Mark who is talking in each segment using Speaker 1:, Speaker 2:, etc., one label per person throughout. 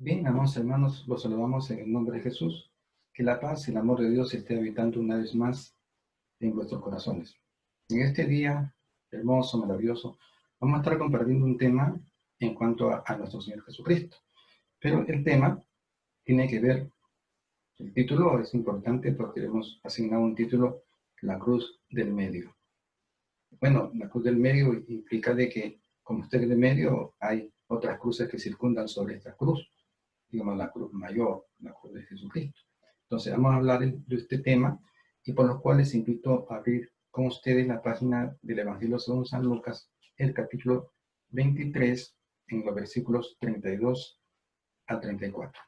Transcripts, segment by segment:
Speaker 1: Bien, amados hermanos, los saludamos en el nombre de Jesús. Que la paz y el amor de Dios esté habitando una vez más en vuestros corazones. En este día hermoso, maravilloso, vamos a estar compartiendo un tema en cuanto a nuestro Señor Jesucristo. Pero el tema tiene que ver, el título es importante porque hemos asignado un título, la cruz del medio. Bueno, la cruz del medio implica de que, como usted es de medio, hay otras cruces que circundan sobre esta cruz, digamos la cruz mayor, la cruz de Jesucristo. Entonces vamos a hablar de este tema y por lo cual les invito a abrir con ustedes la página del Evangelio según San Lucas, el capítulo 23, en los versículos 32 al 34.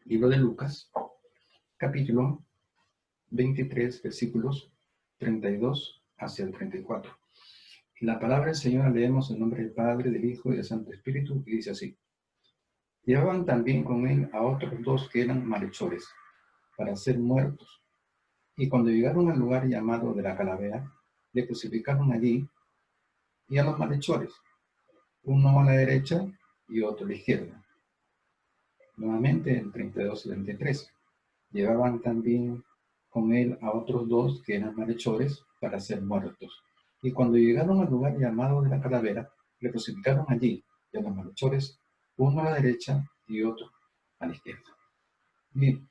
Speaker 1: Libro de Lucas, capítulo 23, versículos 32 hacia el 34. Y la palabra del Señor la leemos en nombre del Padre, del Hijo y del Santo Espíritu, y dice así. Llevaban también con él a otros dos que eran malhechores, para ser muertos. Y cuando llegaron al lugar llamado de la Calavera, le crucificaron allí y a los malhechores, uno a la derecha y otro a la izquierda. Nuevamente en 32 y 33. Llevaban también con él a otros dos que eran malhechores para ser muertos. Y cuando llegaron al lugar llamado de la Calavera, le crucificaron allí y a los malhechores, uno a la derecha y otro a la izquierda. Bien.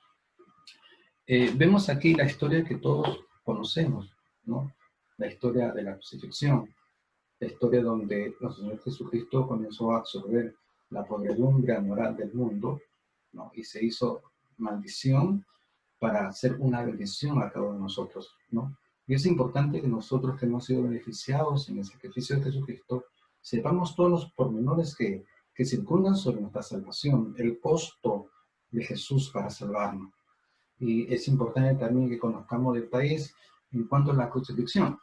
Speaker 1: Vemos aquí la historia que todos conocemos, ¿no? La historia de la crucifixión, la historia donde nuestro Señor Jesucristo comenzó a absorber la podredumbre moral del mundo, ¿no? Y se hizo maldición para hacer una bendición a cada uno de nosotros, ¿no? Y es importante que nosotros que hemos sido beneficiados en el sacrificio de Jesucristo, sepamos todos los pormenores que circundan sobre nuestra salvación, el costo de Jesús para salvarnos. Y es importante también que conozcamos detalles en cuanto a la crucifixión,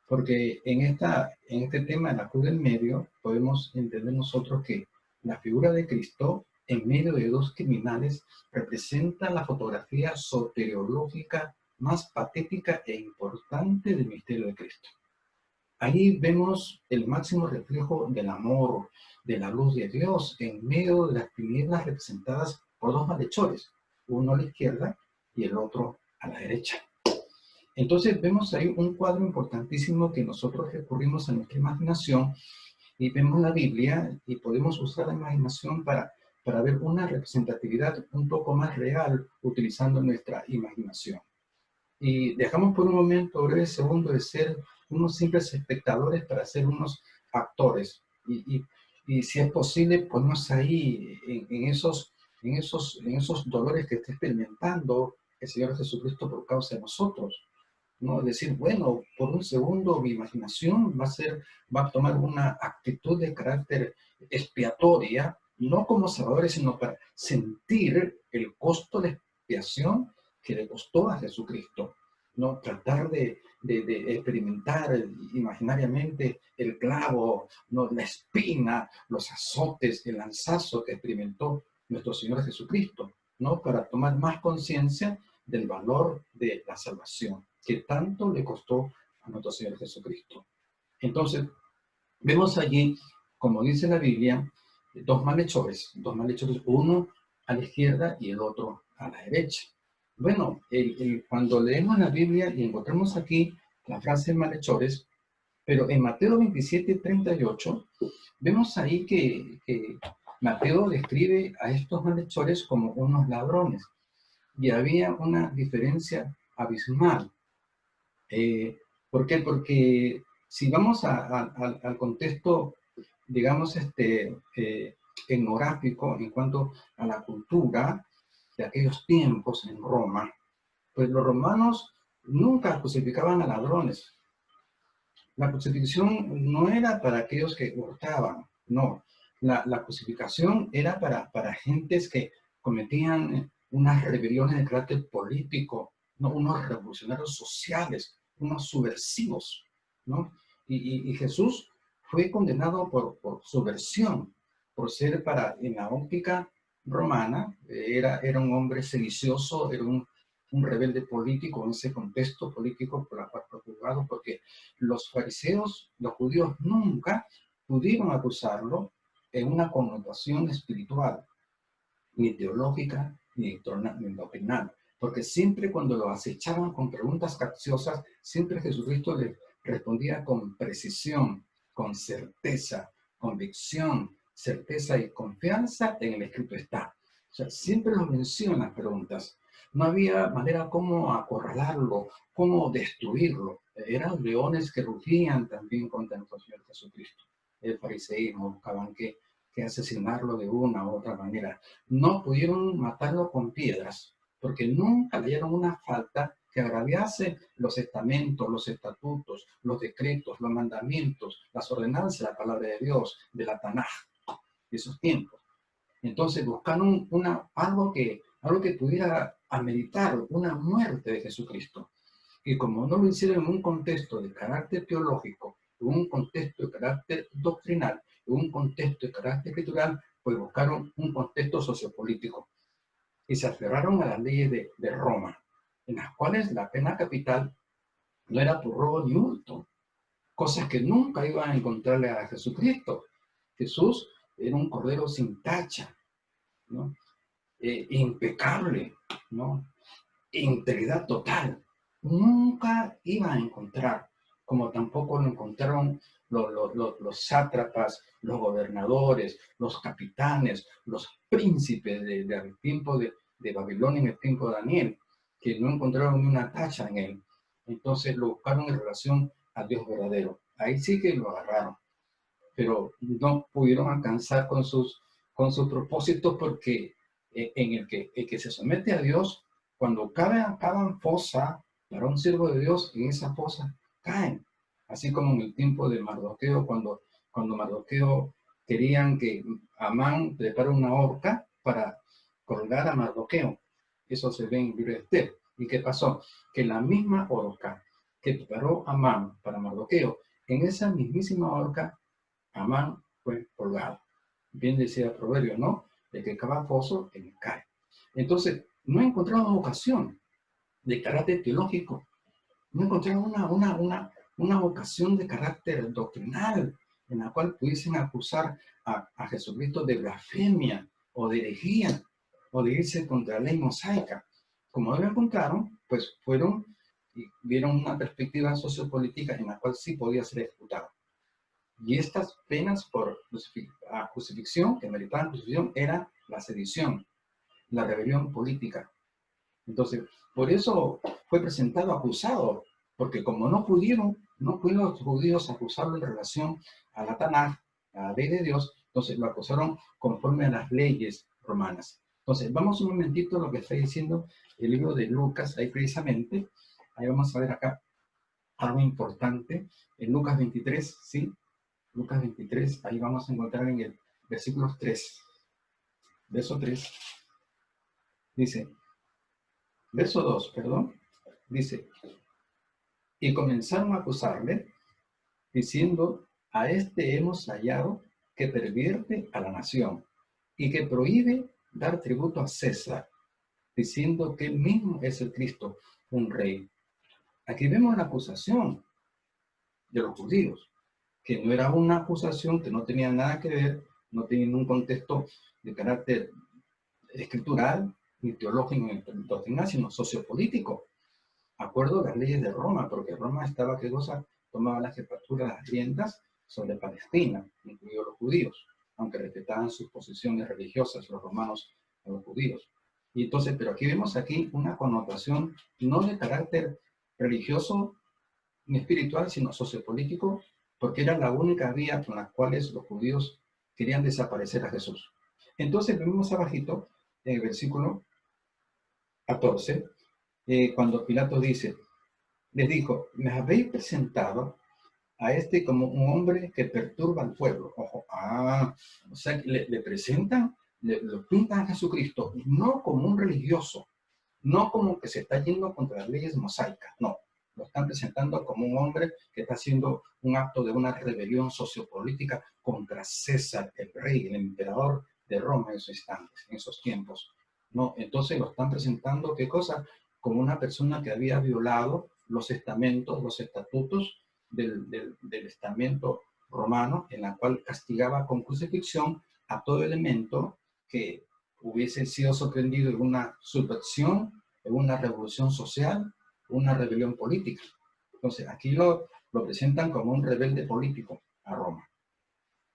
Speaker 1: porque en este tema de la cruz del medio podemos entender nosotros que la figura de Cristo en medio de dos criminales representa la fotografía soteriológica más patética e importante del misterio de Cristo. Ahí vemos el máximo reflejo del amor, de la luz de Dios, en medio de las tinieblas representadas por dos malhechores, uno a la izquierda y el otro a la derecha. Entonces vemos ahí un cuadro importantísimo que nosotros recurrimos a nuestra imaginación y vemos la Biblia y podemos usar la imaginación para ver una representatividad un poco más real utilizando nuestra imaginación. Y dejamos por un momento, breve segundo, de ser unos simples espectadores para ser unos actores. Y si es posible, ponernos ahí en esos dolores que está experimentando el Señor Jesucristo por causa de nosotros, ¿no? Es decir, bueno, por un segundo mi imaginación va a tomar una actitud de carácter expiatoria, no como salvadores, sino para sentir el costo de expiación que le costó a Jesucristo, ¿no? Tratar de experimentar imaginariamente el clavo, ¿no? La espina, los azotes, el lanzazo que experimentó nuestro Señor Jesucristo, ¿no? Para tomar más conciencia del valor de la salvación que tanto le costó a nuestro Señor Jesucristo. Entonces, vemos allí, como dice la Biblia, dos malhechores, uno a la izquierda y el otro a la derecha. Bueno, cuando leemos la Biblia y encontramos aquí la frase malhechores, pero en Mateo 27:38, vemos ahí que Mateo describe a estos malhechores como unos ladrones. Y había una diferencia abismal. ¿Por qué? Porque si vamos al contexto, digamos, etnográfico en cuanto a la cultura de aquellos tiempos en Roma, pues los romanos nunca crucificaban a ladrones. La crucifixión no era para aquellos que hurtaban, no. La crucificación era para gentes que cometían unas rebeliones de carácter político, ¿no? Unos revolucionarios sociales, unos subversivos, ¿no? Y Jesús fue condenado por subversión, por ser en la óptica romana, era un hombre sedicioso, era un rebelde político en ese contexto político por la cual fue juzgado, porque los fariseos, los judíos, nunca pudieron acusarlo en una connotación espiritual. ni teológica, ni doctrinal. Porque siempre cuando lo acechaban con preguntas capciosas, siempre Jesucristo les respondía con precisión, con certeza, convicción, certeza y confianza en el escrito está. O sea, siempre lo menciona las preguntas. No había manera como acorralarlo, cómo destruirlo. Eran leones que rugían también contra nuestro Señor Jesucristo. El fariseísmo buscaban que asesinarlo de una u otra manera. No pudieron matarlo con piedras, porque nunca le dieron una falta que agraviase los estamentos, los estatutos, los decretos, los mandamientos, las ordenanzas de la palabra de Dios, de la Tanaj, de esos tiempos. Entonces buscaron algo que pudiera ameritar una muerte de Jesucristo. Y como no lo hicieron en un contexto de carácter teológico, en un contexto de carácter doctrinal, en un contexto de carácter escritural, pues buscaron un contexto sociopolítico. Y se aferraron a las leyes de Roma, en las cuales la pena capital no era por robo ni hurto, cosas que nunca iban a encontrarle a Jesucristo. Jesús era un cordero sin tacha, ¿no? Impecable, ¿no? Integridad total. Nunca iba a encontrar, como tampoco lo encontraron los sátrapas, los gobernadores, los capitanes, los príncipes del tiempo de Babilonia en el tiempo de Daniel, que no encontraron ni una tacha en él. Entonces lo buscaron en relación al Dios verdadero. Ahí sí que lo agarraron, pero no pudieron alcanzar con sus propósitos porque el que se somete a Dios, cuando cavan fosa para un siervo de Dios, en esa fosa caen. Así como en el tiempo de Mardoqueo, cuando Mardoqueo querían que Amán prepara una horca para colgar a Mardoqueo. Eso se ve en el libro de Esther. ¿Y qué pasó? Que la misma horca que preparó Amán para Mardoqueo, en esa mismísima horca Amán fue colgado. Bien decía el proverbio, ¿no? De que cava foso, en el cae. Entonces, no encontraron vocación de carácter teológico, no encontraron una vocación de carácter doctrinal en la cual pudiesen acusar a Jesucristo de blasfemia o de herejía o de irse contra la ley mosaica. Como no lo encontraron, pues fueron y vieron una perspectiva sociopolítica en la cual sí podía ser ejecutado. Y estas penas por crucifixión, que meritaban crucifixión, era la sedición, la rebelión política. Entonces, por eso fue presentado acusado, porque como no pudieron los judíos acusarlo en relación a la Tanaj, a la ley de Dios, entonces lo acusaron conforme a las leyes romanas. Entonces, vamos un momentito a lo que está diciendo el libro de Lucas, ahí precisamente, ahí vamos a ver acá algo importante, en Lucas 23, ¿sí? Lucas 23, ahí vamos a encontrar en el versículo 3, verso 3, dice, verso 2, perdón, dice, y comenzaron a acusarle, diciendo, a este hemos hallado que pervierte a la nación y que prohíbe dar tributo a César, diciendo que él mismo es el Cristo, un rey. Aquí vemos la acusación de los judíos, que no era una acusación que no tenía nada que ver, no tenía un contexto de carácter escritural, ni teológico, ni doctrinal, sino sociopolítico, acuerdo a las leyes de Roma, porque Roma estaba, ¿qué cosa? Tomaba la jefatura de las riendas sobre Palestina, incluidos los judíos, aunque respetaban sus posiciones religiosas los romanos a los judíos. Y entonces, pero aquí vemos aquí una connotación no de carácter religioso ni espiritual, sino sociopolítico, porque era la única vía con la cual los judíos querían desaparecer a Jesús. Entonces vemos abajito, en el versículo 14, cuando Pilato dice, les dijo, me habéis presentado a este como un hombre que perturba al pueblo. Ojo, o sea, le presentan, lo pintan a Jesucristo, no como un religioso, no como que se está yendo contra las leyes mosaicas, no. Lo están presentando como un hombre que está haciendo un acto de una rebelión sociopolítica contra César, el rey, el emperador de Roma en esos instantes, en esos tiempos. No, entonces lo están presentando, ¿qué cosa? Como una persona que había violado los estamentos, los estatutos del estamento romano, en la cual castigaba con crucifixión a todo elemento que hubiese sido sorprendido en una subversión, en una revolución social, una rebelión política. Entonces, aquí lo presentan como un rebelde político a Roma.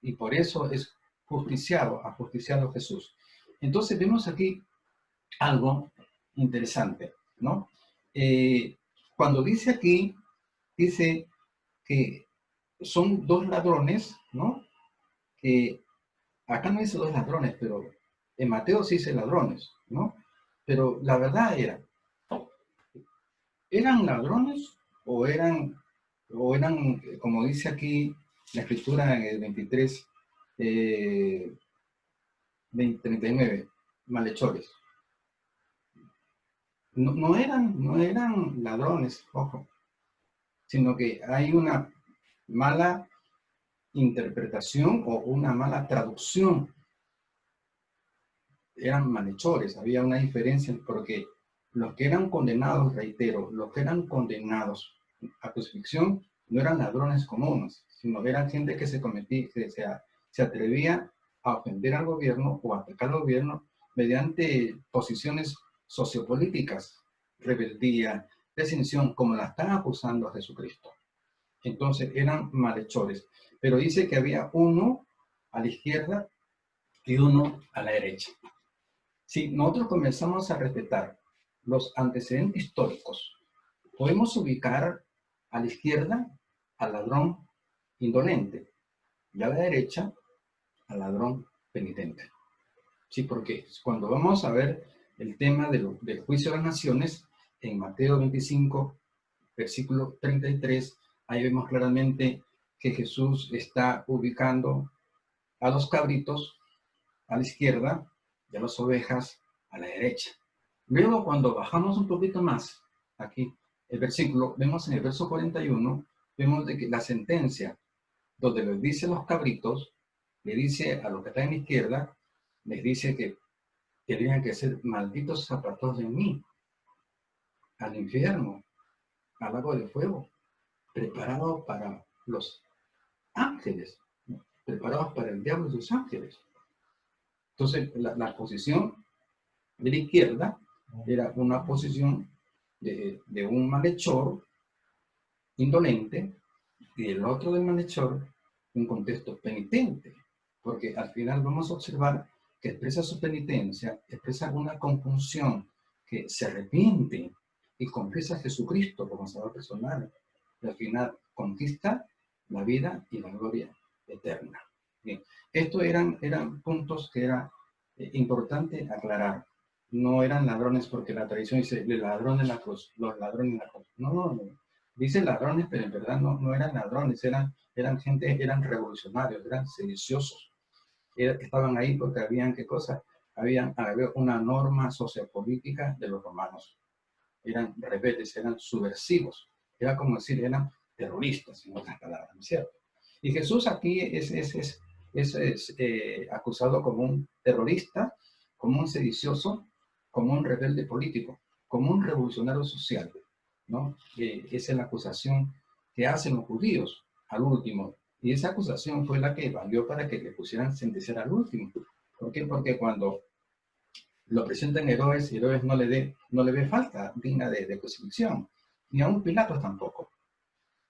Speaker 1: Y por eso es ajusticiado Jesús. Entonces, vemos aquí algo interesante, ¿no? Cuando dice aquí, dice que son dos ladrones, ¿no? Que acá no dice dos ladrones, pero en Mateo sí dice ladrones, ¿no? Pero la verdad ¿eran ladrones o eran, como dice aquí la escritura en el 23, 39, malhechores? No eran ladrones, ojo, sino que hay una mala interpretación o una mala traducción. Eran malhechores, había una diferencia porque los que eran condenados, reitero, los que eran condenados a crucifixión no eran ladrones comunes, sino eran gente que se atrevía a ofender al gobierno o a atacar al gobierno mediante posiciones sociopolíticas, rebeldía, desinción, como la están acusando a Jesucristo. Entonces eran malhechores. Pero dice que había uno a la izquierda y uno a la derecha. Si nosotros comenzamos a respetar los antecedentes históricos, podemos ubicar a la izquierda al ladrón indolente y a la derecha al ladrón penitente. Sí, porque cuando vamos a ver el tema del juicio de las naciones, en Mateo 25, versículo 33, ahí vemos claramente que Jesús está ubicando a los cabritos a la izquierda y a las ovejas a la derecha. Luego, cuando bajamos un poquito más, aquí, el versículo, vemos en el verso 41, vemos de que la sentencia, donde les dice a los cabritos, le dice a los que están en la izquierda, les dice que tenían que ser malditos apartados de mí, al infierno, al lago de fuego, preparados para los ángeles, preparados para el diablo y sus ángeles. Entonces, la posición de la izquierda era una posición de un malhechor indolente y del otro del malhechor un contexto penitente, porque al final vamos a observar que expresa su penitencia, expresa una compunción, que se arrepiente y confiesa a Jesucristo como Salvador personal, y al final conquista la vida y la gloria eterna. Bien, estos eran puntos que era importante aclarar. No eran ladrones porque la tradición dice el ladrón en la cruz, los ladrones en la cruz. No. Dice ladrones, pero en verdad no eran ladrones, eran gente, eran revolucionarios, eran sediciosos. Estaban ahí porque había había una norma sociopolítica de los romanos. Eran rebeldes, eran subversivos. Era como decir, eran terroristas, en otras palabras, ¿no es cierto? Y Jesús aquí es acusado como un terrorista, como un sedicioso, como un rebelde político, como un revolucionario social, ¿no? Esa es la acusación que hacen los judíos al último. Y esa acusación fue la que valió para que le pusieran sentenciar al último. ¿Por qué? Porque cuando lo presentan Herodes, y Herodes no le ve falta digna de crucifixión, ni aún Pilatos tampoco.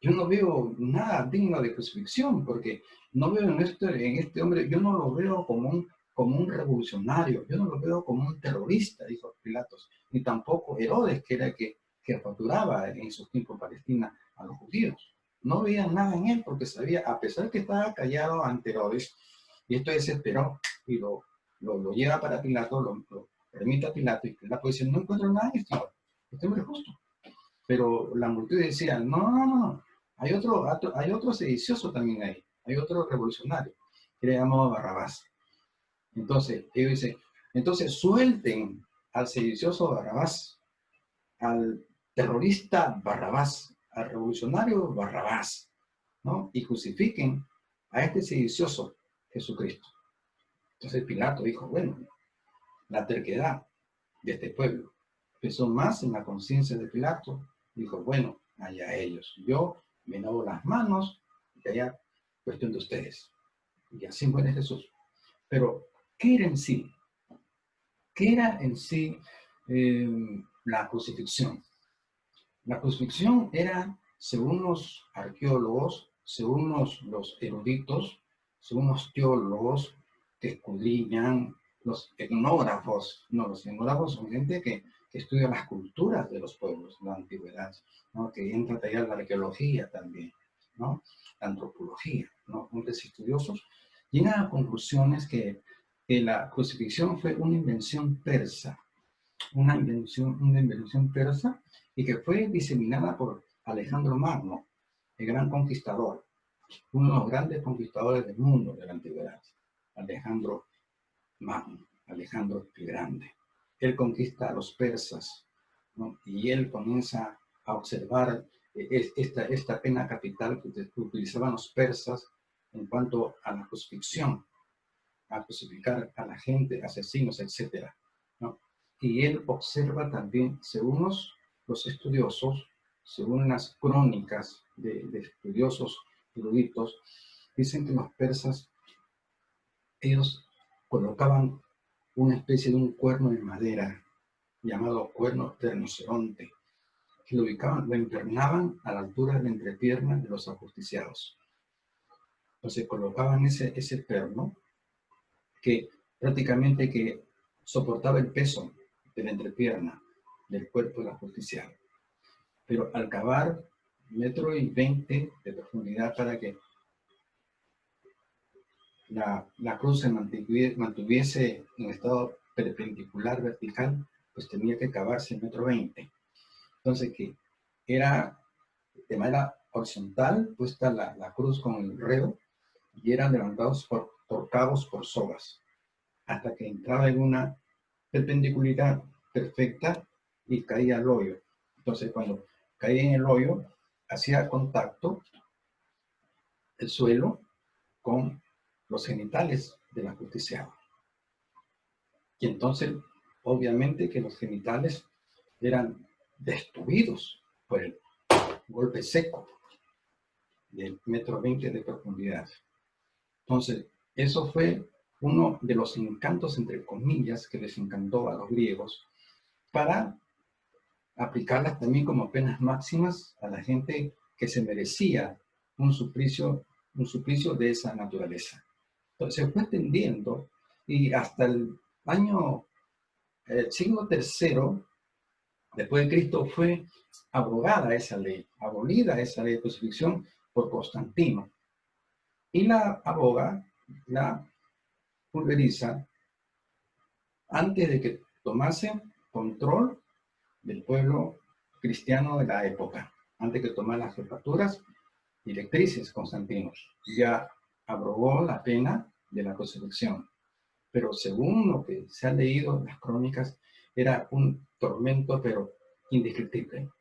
Speaker 1: Yo no veo nada digno de crucifixión, porque no veo en este hombre, yo no lo veo como un revolucionario, yo no lo veo como un terrorista, dijo Pilatos, ni tampoco Herodes, que era el que torturaba en sus tiempos en Palestina a los judíos. No veía nada en él, porque sabía, a pesar que estaba callado ante Herodes, y esto desesperó, y lo lleva para Pilato, lo remite a Pilato, y Pilato dice, no encuentro nada en este hombre es justo. Pero la multitud decía, no, hay otro sedicioso también ahí, hay otro revolucionario, que le llamaba Barrabás. Entonces, ellos dicen, entonces suelten al sedicioso Barrabás, al terrorista Barrabás, al revolucionario Barrabás, ¿no? Y crucifiquen a este sedicioso Jesucristo. Entonces Pilato dijo, bueno, la terquedad de este pueblo pesó más en la conciencia de Pilato. Dijo, bueno, allá ellos. Yo me lavo las manos y allá cuestión de ustedes. Y así muere Jesús. Pero, ¿qué era en sí? ¿Qué era en sí la crucifixión? La crucifixión era, según los arqueólogos, según los eruditos, según los teólogos que escudriñan, los etnógrafos, no, los etnógrafos son gente que estudia las culturas de los pueblos de la antigüedad, ¿no? Que entra a tallar la arqueología también, ¿no? La antropología, ¿no? Muchos estudiosos llegan a conclusiones que la crucifixión fue una invención persa, una invención persa y que fue diseminada por Alejandro Magno, el gran conquistador, uno de los grandes conquistadores del mundo de la antigüedad, Alejandro Magno, Alejandro el Grande. Él conquista a los persas, ¿no? Y él comienza a observar esta pena capital que utilizaban los persas en cuanto a la crucifixión, a crucificar a la gente, asesinos, etcétera, ¿no? Y él observa también, según los estudiosos, según las crónicas de estudiosos eruditos, dicen que los persas, ellos colocaban una especie de un cuerno de madera llamado cuerno de rinoceronte, que lo ubicaban, lo internaban a la altura de la entrepierna de los ajusticiados. Entonces colocaban ese perno que prácticamente que soportaba el peso de la entrepierna del cuerpo del ajusticiado. Pero al cavar 1,20 m de profundidad para que la cruz se mantuviese en estado perpendicular vertical, pues tenía que cavarse 1,20 m. Entonces, que era de manera horizontal puesta la cruz con el reo y eran levantados por cabos, por sogas, hasta que entraba en una perpendicularidad perfecta y caía al hoyo. Entonces, cuando caía en el hoyo, hacía contacto el suelo con los genitales del ajusticiado. Y entonces, obviamente que los genitales eran destruidos por el golpe seco del 1,20 m de profundidad. Entonces, eso fue uno de los encantos, entre comillas, que les encantó a los griegos, para aplicarlas también como penas máximas a la gente que se merecía un suplicio de esa naturaleza. Entonces se fue extendiendo y hasta el siglo III después de Cristo fue abolida esa ley de crucifixión por Constantino. Y la aboga, la pulveriza antes de que tomase control del pueblo cristiano de la época, antes que tomara las jefaturas directrices Constantino. Ya abrogó la pena de la crucifixión. Pero según lo que se ha leído en las crónicas, era un tormento, pero indescriptible.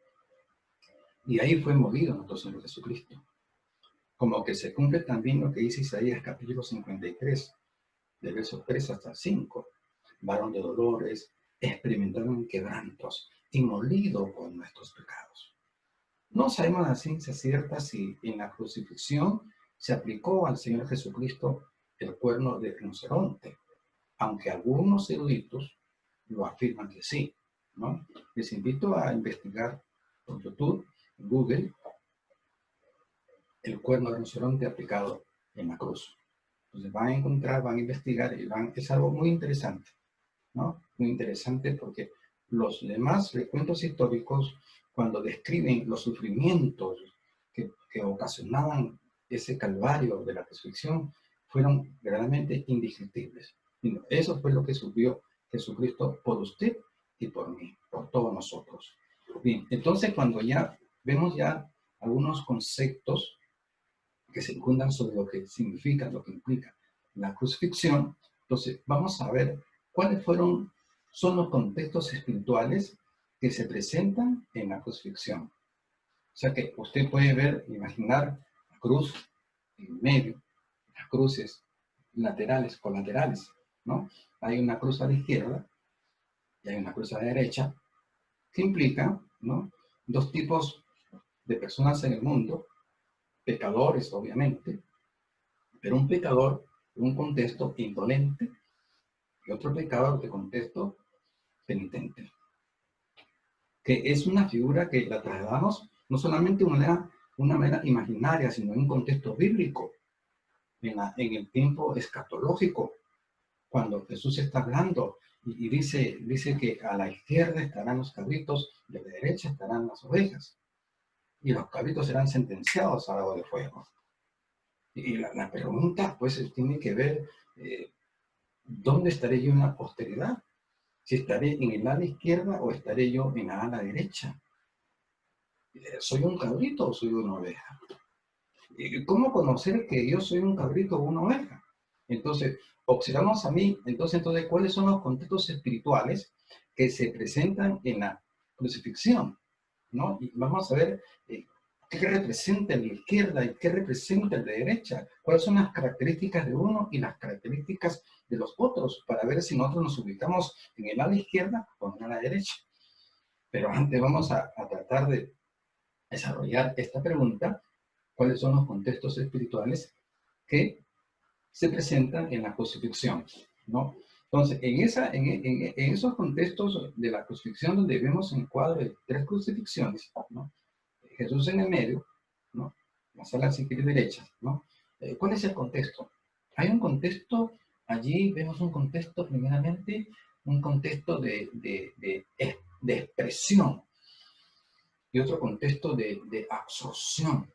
Speaker 1: Y ahí fue molido nuestro Señor Jesucristo. Como que se cumple también lo que dice Isaías capítulo 53, del verso 3 hasta 5. Varón de dolores, experimentaron quebrantos y molido por nuestros pecados. No sabemos a ciencia cierta si en la crucifixión se aplicó al Señor Jesucristo el cuerno de rinoceronte, aunque algunos eruditos lo afirman que sí, ¿no? Les invito a investigar por YouTube, Google, el cuerno de rinoceronte aplicado en la cruz. Entonces van a encontrar, van a investigar y es algo muy interesante, ¿no? Muy interesante porque los demás recuentos históricos, cuando describen los sufrimientos que ocasionaban ese calvario de la crucifixión, fueron verdaderamente indescriptibles. Eso fue lo que sufrió Jesucristo por usted y por mí, por todos nosotros. Bien, entonces cuando ya vemos ya algunos conceptos que se fundan sobre lo que significa, lo que implica la crucifixión, entonces vamos a ver cuáles son los contextos espirituales que se presentan en la crucifixión. O sea que usted puede ver, imaginar la cruz en medio, las cruces laterales, colaterales, ¿no? Hay una cruz a la izquierda y hay una cruz a la derecha, que implica, ¿no?, dos tipos de personas en el mundo, pecadores, obviamente, pero un pecador de un contexto indolente y otro pecador de contexto penitente, que es una figura que la trasladamos no solamente de una manera imaginaria, sino en un contexto bíblico, en el tiempo escatológico, cuando Jesús está hablando y dice que a la izquierda estarán los cabritos y a la derecha estarán las ovejas, y los cabritos serán sentenciados al lago de fuego. Y la pregunta, pues, tiene que ver, ¿dónde estaré yo en la posteridad? Si estaré en el ala izquierda o estaré yo en la ala derecha. ¿Soy un cabrito o soy una oveja? ¿Cómo conocer que yo soy un cabrito o una oveja? Entonces, observamos a mí, entonces, ¿cuáles son los contextos espirituales que se presentan en la crucifixión? ¿No? Y vamos a ver qué representa la izquierda y qué representa la derecha, cuáles son las características de uno y las características de los otros, para ver si nosotros nos ubicamos en el ala izquierda o en el ala derecha. Pero antes vamos a tratar de desarrollar esta pregunta: ¿cuáles son los contextos espirituales que se presentan en la crucifixión? ¿No? Entonces, en esos contextos de la crucifixión, donde vemos en cuadro de 3 crucifixiones, ¿no? Jesús en el medio, ¿no? Las alas izquierda y derecha, ¿no? ¿Cuál es el contexto? Hay un contexto, allí vemos un contexto, primeramente, un contexto de expresión y otro contexto de absorción.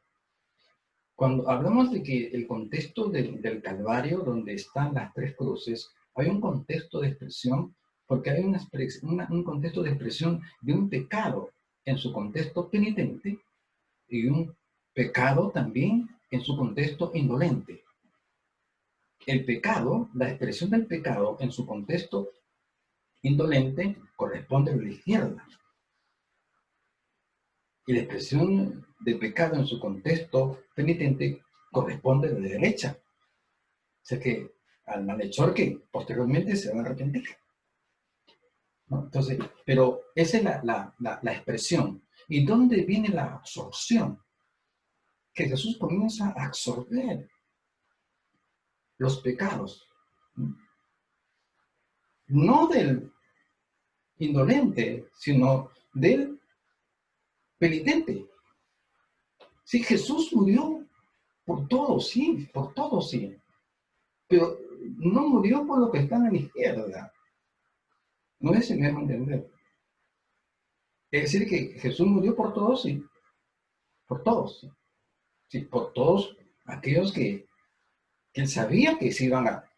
Speaker 1: Cuando hablamos de que el contexto del Calvario, donde están las 3 cruces, hay un contexto de expresión, porque hay un contexto de expresión de un pecado en su contexto penitente y un pecado también en su contexto indolente. El pecado, la expresión del pecado en su contexto indolente corresponde a la izquierda. Y la expresión de pecado en su contexto penitente corresponde a la derecha. O sea que al malhechor que posteriormente se va a arrepentir, ¿no? Entonces, pero esa es la expresión. ¿Y dónde viene la absorción? Que Jesús comienza a absorber los pecados, no del indolente, sino del penitente. Sí, Jesús murió por todos, sí, por todos, sí. Pero no murió por lo que están a la izquierda. No es el mismo entender. Es decir, que Jesús murió por todos, sí. Por todos, sí. Sí, por todos aquellos que él sabía que se iban a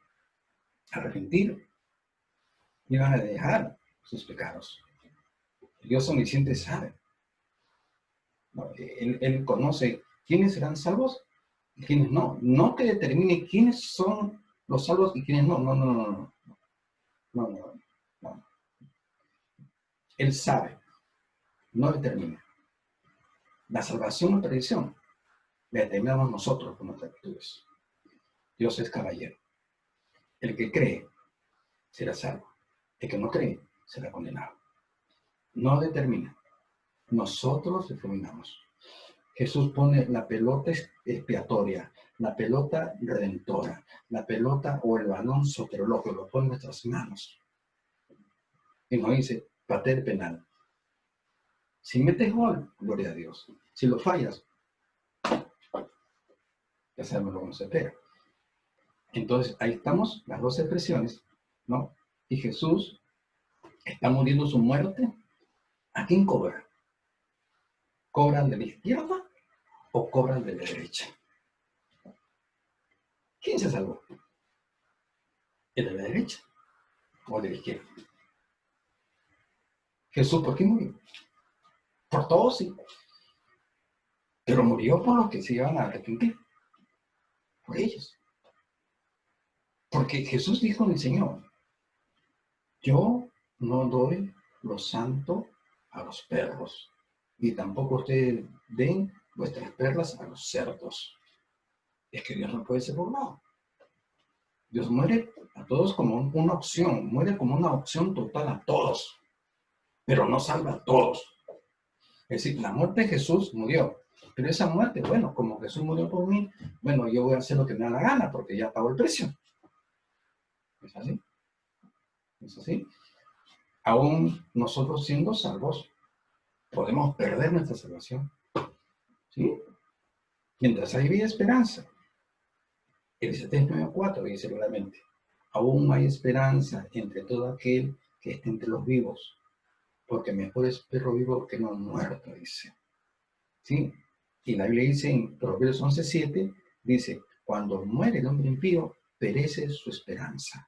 Speaker 1: arrepentir, iban a dejar sus pecados. Dios omnisciente sabe. ¿No? Él conoce quiénes serán salvos y quiénes no. No que determine quiénes son los salvos y quiénes no. No, no, no, no. No, no, no. Él sabe, no determina. La salvación o perdición la determinamos nosotros con nuestras actitudes. Dios es caballero. El que cree será salvo. El que no cree será condenado. No determina. Nosotros determinamos. Jesús pone la pelota expiatoria, la pelota redentora, la pelota o el balón soterológico, lo pone en nuestras manos. Y nos dice, patea el penal. Si metes gol, gloria a Dios. Si lo fallas, ya sabemos lo que nos espera. Entonces, ahí estamos, las 2 expresiones, ¿no? Y Jesús está muriendo su muerte. ¿A quién cobra? ¿Cobran de la izquierda o cobran de la derecha? ¿Quién se salvó? ¿El de la derecha o de la izquierda? Jesús, ¿por qué murió? Por todos, sí. Pero murió por los que se iban a arrepentir. Por ellos. Porque Jesús dijo en el Señor, yo no doy lo santo a los perros, y tampoco ustedes den vuestras perlas a los cerdos. Es que Dios no puede ser burlado. Dios muere a todos como una opción, muere como una opción total a todos, pero no salva a todos. Es decir, la muerte de Jesús murió, pero esa muerte, bueno, como Jesús murió por mí, bueno, yo voy a hacer lo que me da la gana, porque ya pagó el precio. ¿Es así? ¿Es así? Aún nosotros siendo salvos, podemos perder nuestra salvación, ¿sí? Mientras hay vida y esperanza. Eclesiastés 9:4 dice claramente, aún hay esperanza entre todo aquel que esté entre los vivos, porque mejor es perro vivo que no muerto, dice. ¿Sí? Y la Biblia dice en Proverbios 11:7, dice, cuando muere el hombre impío, perece su esperanza.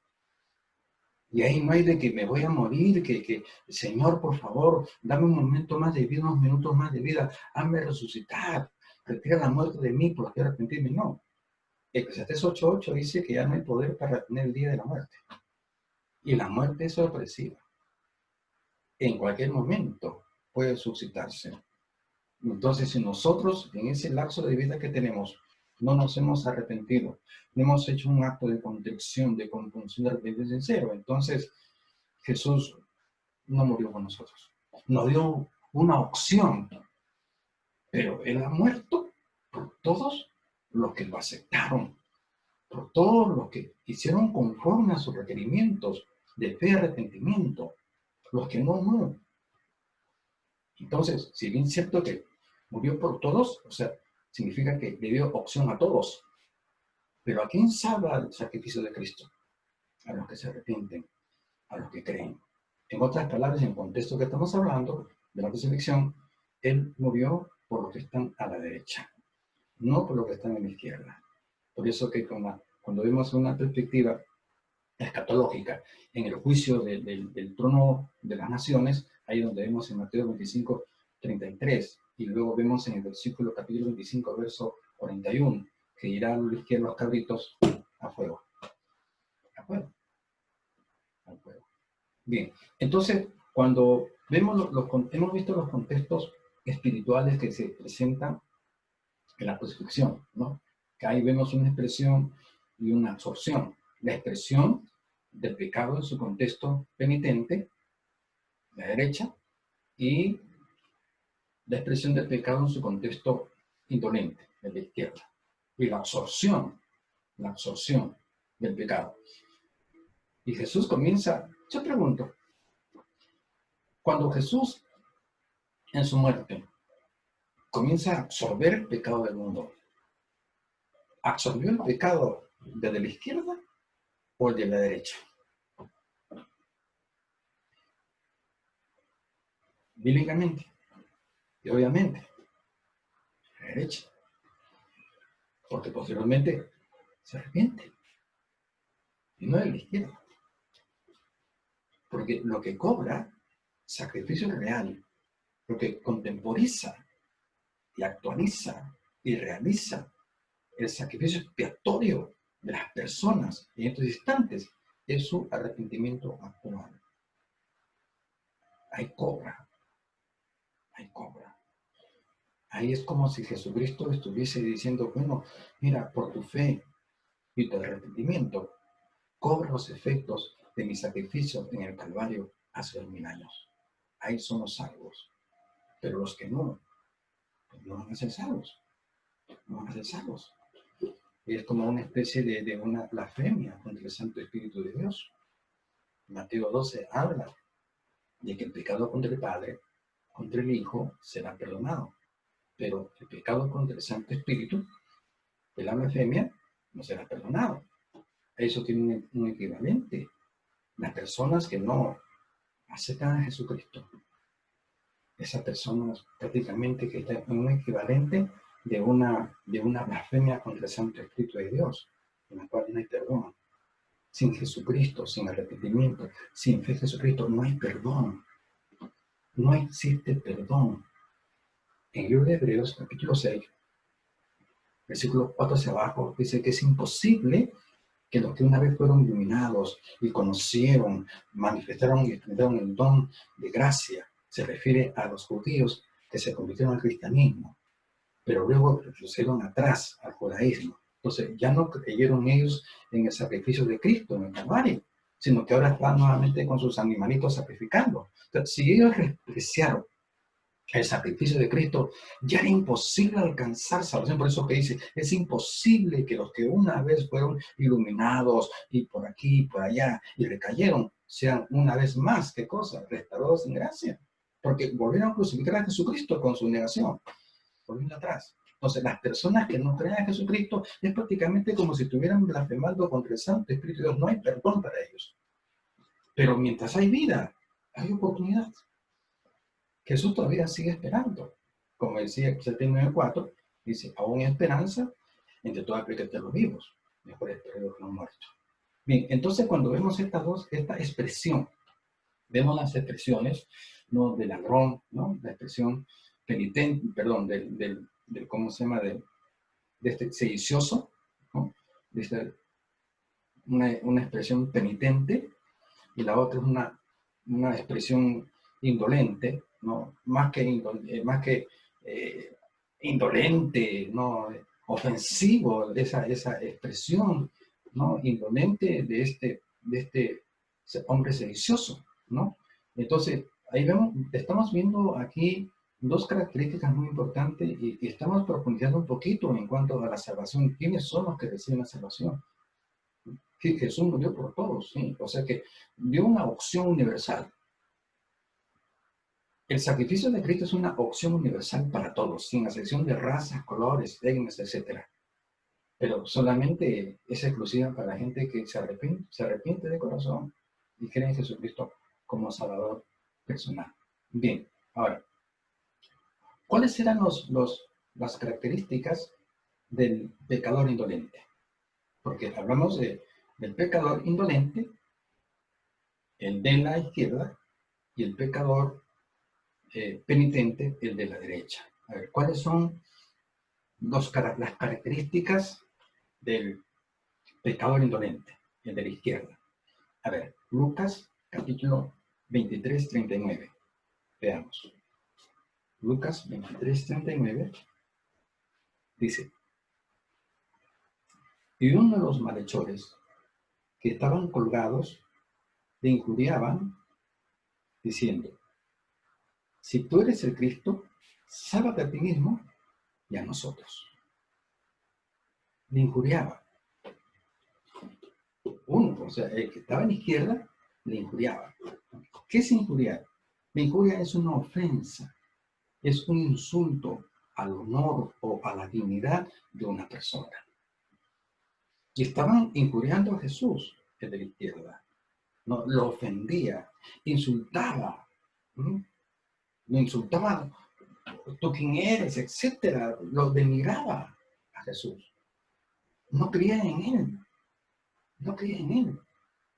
Speaker 1: Y ahí no hay de que me voy a morir, que Señor, por favor, dame un momento más de vida, unos minutos más de vida, hazme resucitar, retira la muerte de mí porque arrepentirme. No. Eclesiastés 8:8 dice que ya no hay poder para retener el día de la muerte. Y la muerte es sorpresiva. En cualquier momento puede suscitarse. Entonces, si nosotros en ese lapso de vida que tenemos no nos hemos arrepentido, no hemos hecho un acto de contrición, de compunción, de arrepentimiento sincero, entonces Jesús no murió con nosotros. Nos dio una opción, pero Él ha muerto por todos los que lo aceptaron, por todos los que hicieron conforme a sus requerimientos de fe y arrepentimiento. Los que no. Entonces, si bien es cierto que murió por todos, o sea, significa que le dio opción a todos. Pero ¿a quién salva el sacrificio de Cristo? A los que se arrepienten, a los que creen. En otras palabras, en el contexto que estamos hablando de la crucifixión, Él murió por los que están a la derecha, no por los que están a la izquierda. Por eso que cuando vemos una perspectiva escatológica en el juicio del trono de las naciones, ahí donde vemos en Mateo 25:33, y luego vemos en el versículo capítulo 25, verso 41, que irá a la izquierda los cabritos a fuego. A fuego. A fuego. Bien, entonces, cuando vemos hemos visto los contextos espirituales que se presentan en la crucifixión, ¿no? Que ahí vemos una expresión y una absorción. La expresión del pecado en su contexto penitente, la derecha, y la expresión del pecado en su contexto indolente, de la izquierda. Y la absorción del pecado. Y Jesús comienza, yo pregunto, cuando Jesús en su muerte comienza a absorber el pecado del mundo, ¿absorbió el pecado desde la izquierda o el de la derecha? Bíblicamente, y obviamente, la derecha, porque posteriormente se arrepiente, y no de la izquierda. Porque lo que cobra sacrificio real, lo que contemporiza y actualiza y realiza el sacrificio expiatorio de las personas en estos instantes es su arrepentimiento actual. Ahí cobra. Ahí es como si Jesucristo estuviese diciendo, bueno, mira, por tu fe y tu arrepentimiento, cobra los efectos de mi sacrificio en el Calvario hace 2000 años. Ahí somos salvos. Pero los que no van a ser salvos. No van a ser salvos. Es como una especie de una blasfemia contra el Santo Espíritu de Dios. Mateo 12 habla de que el pecado contra el Padre, contra el Hijo, será perdonado. Pero el pecado contra el Santo Espíritu, de la blasfemia, no será perdonado. Eso tiene un equivalente. Las personas que no aceptan a Jesucristo, esas personas prácticamente que están en un equivalente de una blasfemia contra el Santo Espíritu de Dios, en la cual no hay perdón. Sin Jesucristo, sin arrepentimiento, sin fe en Jesucristo, no hay perdón. No existe perdón. En el libro de Hebreos, capítulo 6, versículo 4 hacia abajo, dice que es imposible que los que una vez fueron iluminados y conocieron, manifestaron y extendieron el don de gracia, se refiere a los judíos que se convirtieron al cristianismo, pero luego retrocedieron atrás al judaísmo. Entonces ya no creyeron ellos en el sacrificio de Cristo en el Calvario, sino que ahora están nuevamente con sus animalitos sacrificando. Entonces, si ellos despreciaron el sacrificio de Cristo, ya era imposible alcanzar salvación. Por eso que dice, es imposible que los que una vez fueron iluminados y por aquí y por allá y recayeron, sean una vez más, ¿qué cosa? Restaurados en gracia. Porque volvieron a crucificar a Jesucristo con su negación, volviendo atrás. Entonces, las personas que no creen a Jesucristo es prácticamente como si estuvieran blasfemando contra el Santo Espíritu de Dios. No hay perdón para ellos. Pero mientras hay vida, hay oportunidad. Jesús todavía sigue esperando. Como decía el 79:4, dice, aún hay esperanza entre todos aquellos de los vivos. Mejor esperar que los muertos. Bien, entonces cuando vemos esta expresión, vemos las expresiones, ¿no? Del ladrón, ¿no? La expresión penitente, perdón, ¿cómo se llama? De este sedicioso, ¿no? Una expresión penitente, y la otra es una expresión indolente, ¿no? Más que indolente, ¿no? Ofensivo, esa expresión, ¿no? Indolente de este hombre sedicioso, ¿no? Entonces, ahí estamos viendo aquí dos características muy importantes y estamos profundizando un poquito en cuanto a la salvación. ¿Quiénes son los que reciben la salvación? Jesús murió por todos, ¿sí? O sea que dio una opción universal. El sacrificio de Cristo es una opción universal para todos, sin excepción de razas, colores, etnias, etc. Pero solamente es exclusiva para la gente que se arrepiente de corazón y cree en Jesucristo como Salvador personal. Bien, ahora, ¿cuáles eran las características del pecador indolente? Porque hablamos del pecador indolente, el de la izquierda, y el pecador penitente, el de la derecha. A ver, ¿cuáles son las características del pecador indolente, el de la izquierda? A ver, Lucas capítulo 23, 39. Veamos. Lucas 23, 39 dice, y uno de los malhechores que estaban colgados le injuriaban diciendo, si tú eres el Cristo, sálvate a ti mismo y a nosotros. Le injuriaba. Uno, o sea, el que estaba en la izquierda, le injuriaba. ¿Qué es injuriar? La injuria es una ofensa, es un insulto al honor o a la dignidad de una persona. Y estaban injuriando a Jesús, el de la izquierda. No, lo ofendía, insultaba, ¿sí? Lo insultaba, tú quién eres, etcétera. Lo denigraba a Jesús. No creía en él, no creía en él,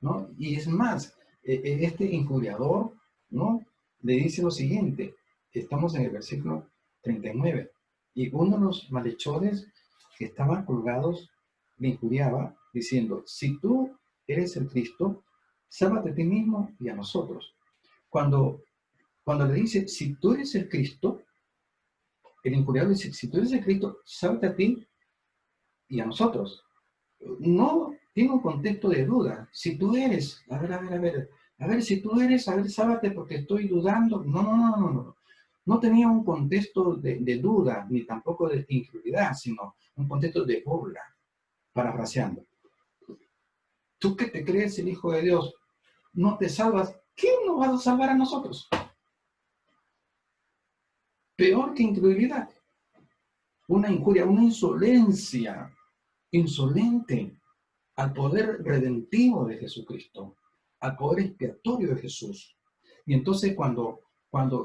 Speaker 1: ¿no? Y es más, este injuriador, ¿no? Le dice lo siguiente, estamos en el versículo 39, y uno de los malhechores que estaban colgados le injuriaba, diciendo, si tú eres el Cristo, sálvate a ti mismo y a nosotros. Cuando le dice, si tú eres el Cristo, el injuriador dice, si tú eres el Cristo, sálvate a ti y a nosotros. No tiene un contexto de duda. Si tú eres, a ver, si tú eres, a ver, sálvate porque estoy dudando. No. No tenía un contexto de duda, ni tampoco de incredulidad, sino un contexto de burla, parafraseando. Tú que te crees el Hijo de Dios, no te salvas, ¿quién nos va a salvar a nosotros? Peor que incredulidad. Una injuria, una insolencia, insolente al poder redentivo de Jesucristo, al poder expiatorio de Jesús. Y entonces cuando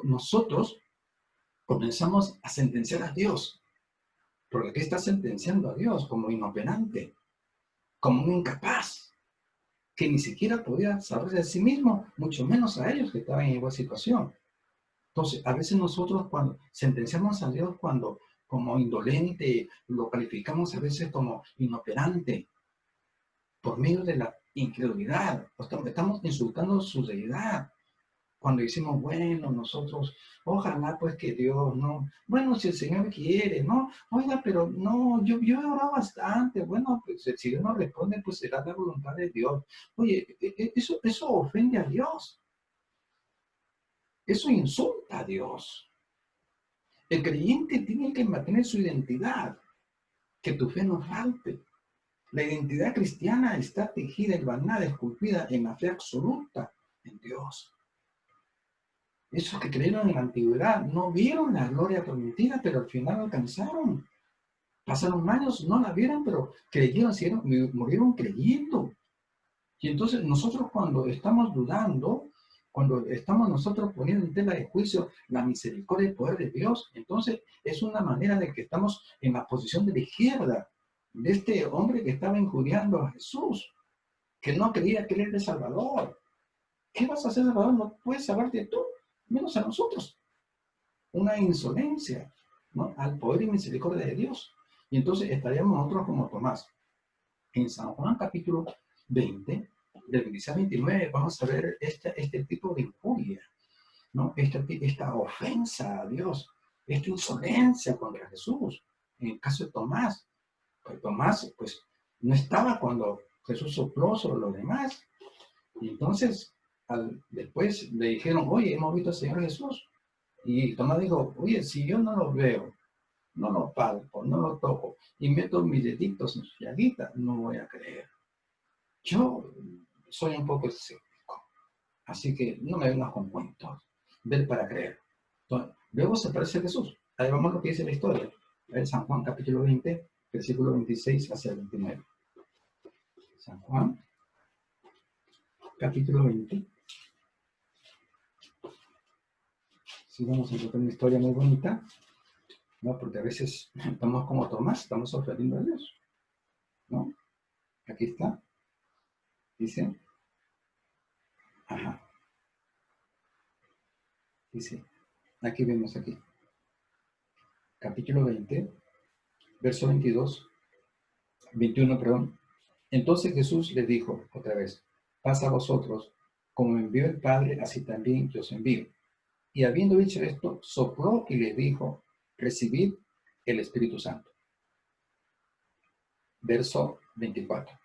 Speaker 1: nosotros comenzamos a sentenciar a Dios, porque aquí está sentenciando a Dios como inoperante, como un incapaz, que ni siquiera podía salvarse de sí mismo, mucho menos a ellos que estaban en igual situación. Entonces, a veces nosotros cuando sentenciamos a Dios como indolente, lo calificamos a veces como inoperante, por medio de la incredulidad. Estamos insultando su deidad. Cuando decimos, bueno, nosotros, ojalá pues que Dios, no, bueno, si el Señor quiere, no, oiga, pero no, yo he orado bastante, bueno, pues si Dios no responde, pues será la voluntad de Dios. Oye, eso ofende a Dios. Eso insulta a Dios. El creyente tiene que mantener su identidad, que tu fe no falte. La identidad cristiana está tejida, hilvanada, esculpida en la fe absoluta en Dios. Esos que creyeron en la antigüedad no vieron la gloria prometida, pero al final alcanzaron. Pasaron años, no la vieron, pero creyeron, murieron creyendo. Y entonces nosotros cuando estamos dudando, cuando estamos nosotros poniendo en tela de juicio la misericordia y el poder de Dios, entonces es una manera de que estamos en la posición de la izquierda de este hombre que estaba injuriando a Jesús, que no creía que él era el Salvador. ¿Qué vas a hacer, Salvador? No puedes salvarte tú, menos a nosotros. Una insolencia, ¿no?, al poder y misericordia de Dios. Y entonces estaríamos nosotros como Tomás. En San Juan capítulo 20, del 26 al 29, vamos a ver este tipo de injuria, ¿no? Esta ofensa a Dios, esta insolencia contra Jesús. En el caso de Tomás, pues Tomás pues, no estaba cuando Jesús sopló sobre los demás. Y entonces, después le dijeron, oye, hemos visto al Señor Jesús. Y Tomás dijo, oye, si yo no lo veo, no lo palpo, no lo toco, y meto mis deditos en su llaguita, no voy a creer. Yo soy un poco escéptico, así que no me vengas con cuentos, ver para creer. Entonces, luego se aparece Jesús. Ahí vamos a lo que dice la historia. En San Juan capítulo 20, versículo 26 hacia el 29. San Juan capítulo 20. Sí, vamos a encontrar una historia muy bonita, ¿no? Porque a veces estamos como Tomás, estamos ofreciendo a Dios, ¿no? Aquí está. Dice, ajá, dice, aquí vemos aquí, capítulo 20, verso 21, perdón. Entonces Jesús les dijo otra vez, pasa a vosotros, como me envió el Padre, así también yo os envío. Y habiendo dicho esto, sopló y les dijo, recibid el Espíritu Santo. Verso 24.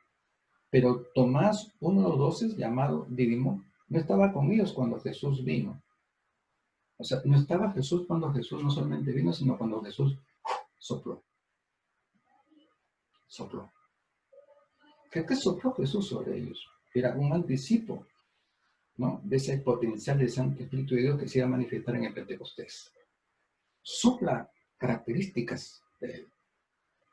Speaker 1: Pero Tomás, uno de los 12, llamado Dídimo, no estaba con ellos cuando Jesús vino. O sea, no estaba Jesús cuando Jesús no solamente vino, sino cuando Jesús sopló. Sopló. ¿Qué sopló Jesús sobre ellos? Era un anticipo, ¿no?, de ese potencial del Santo Espíritu de Dios que se iba a manifestar en el Pentecostés. Sopla características de él.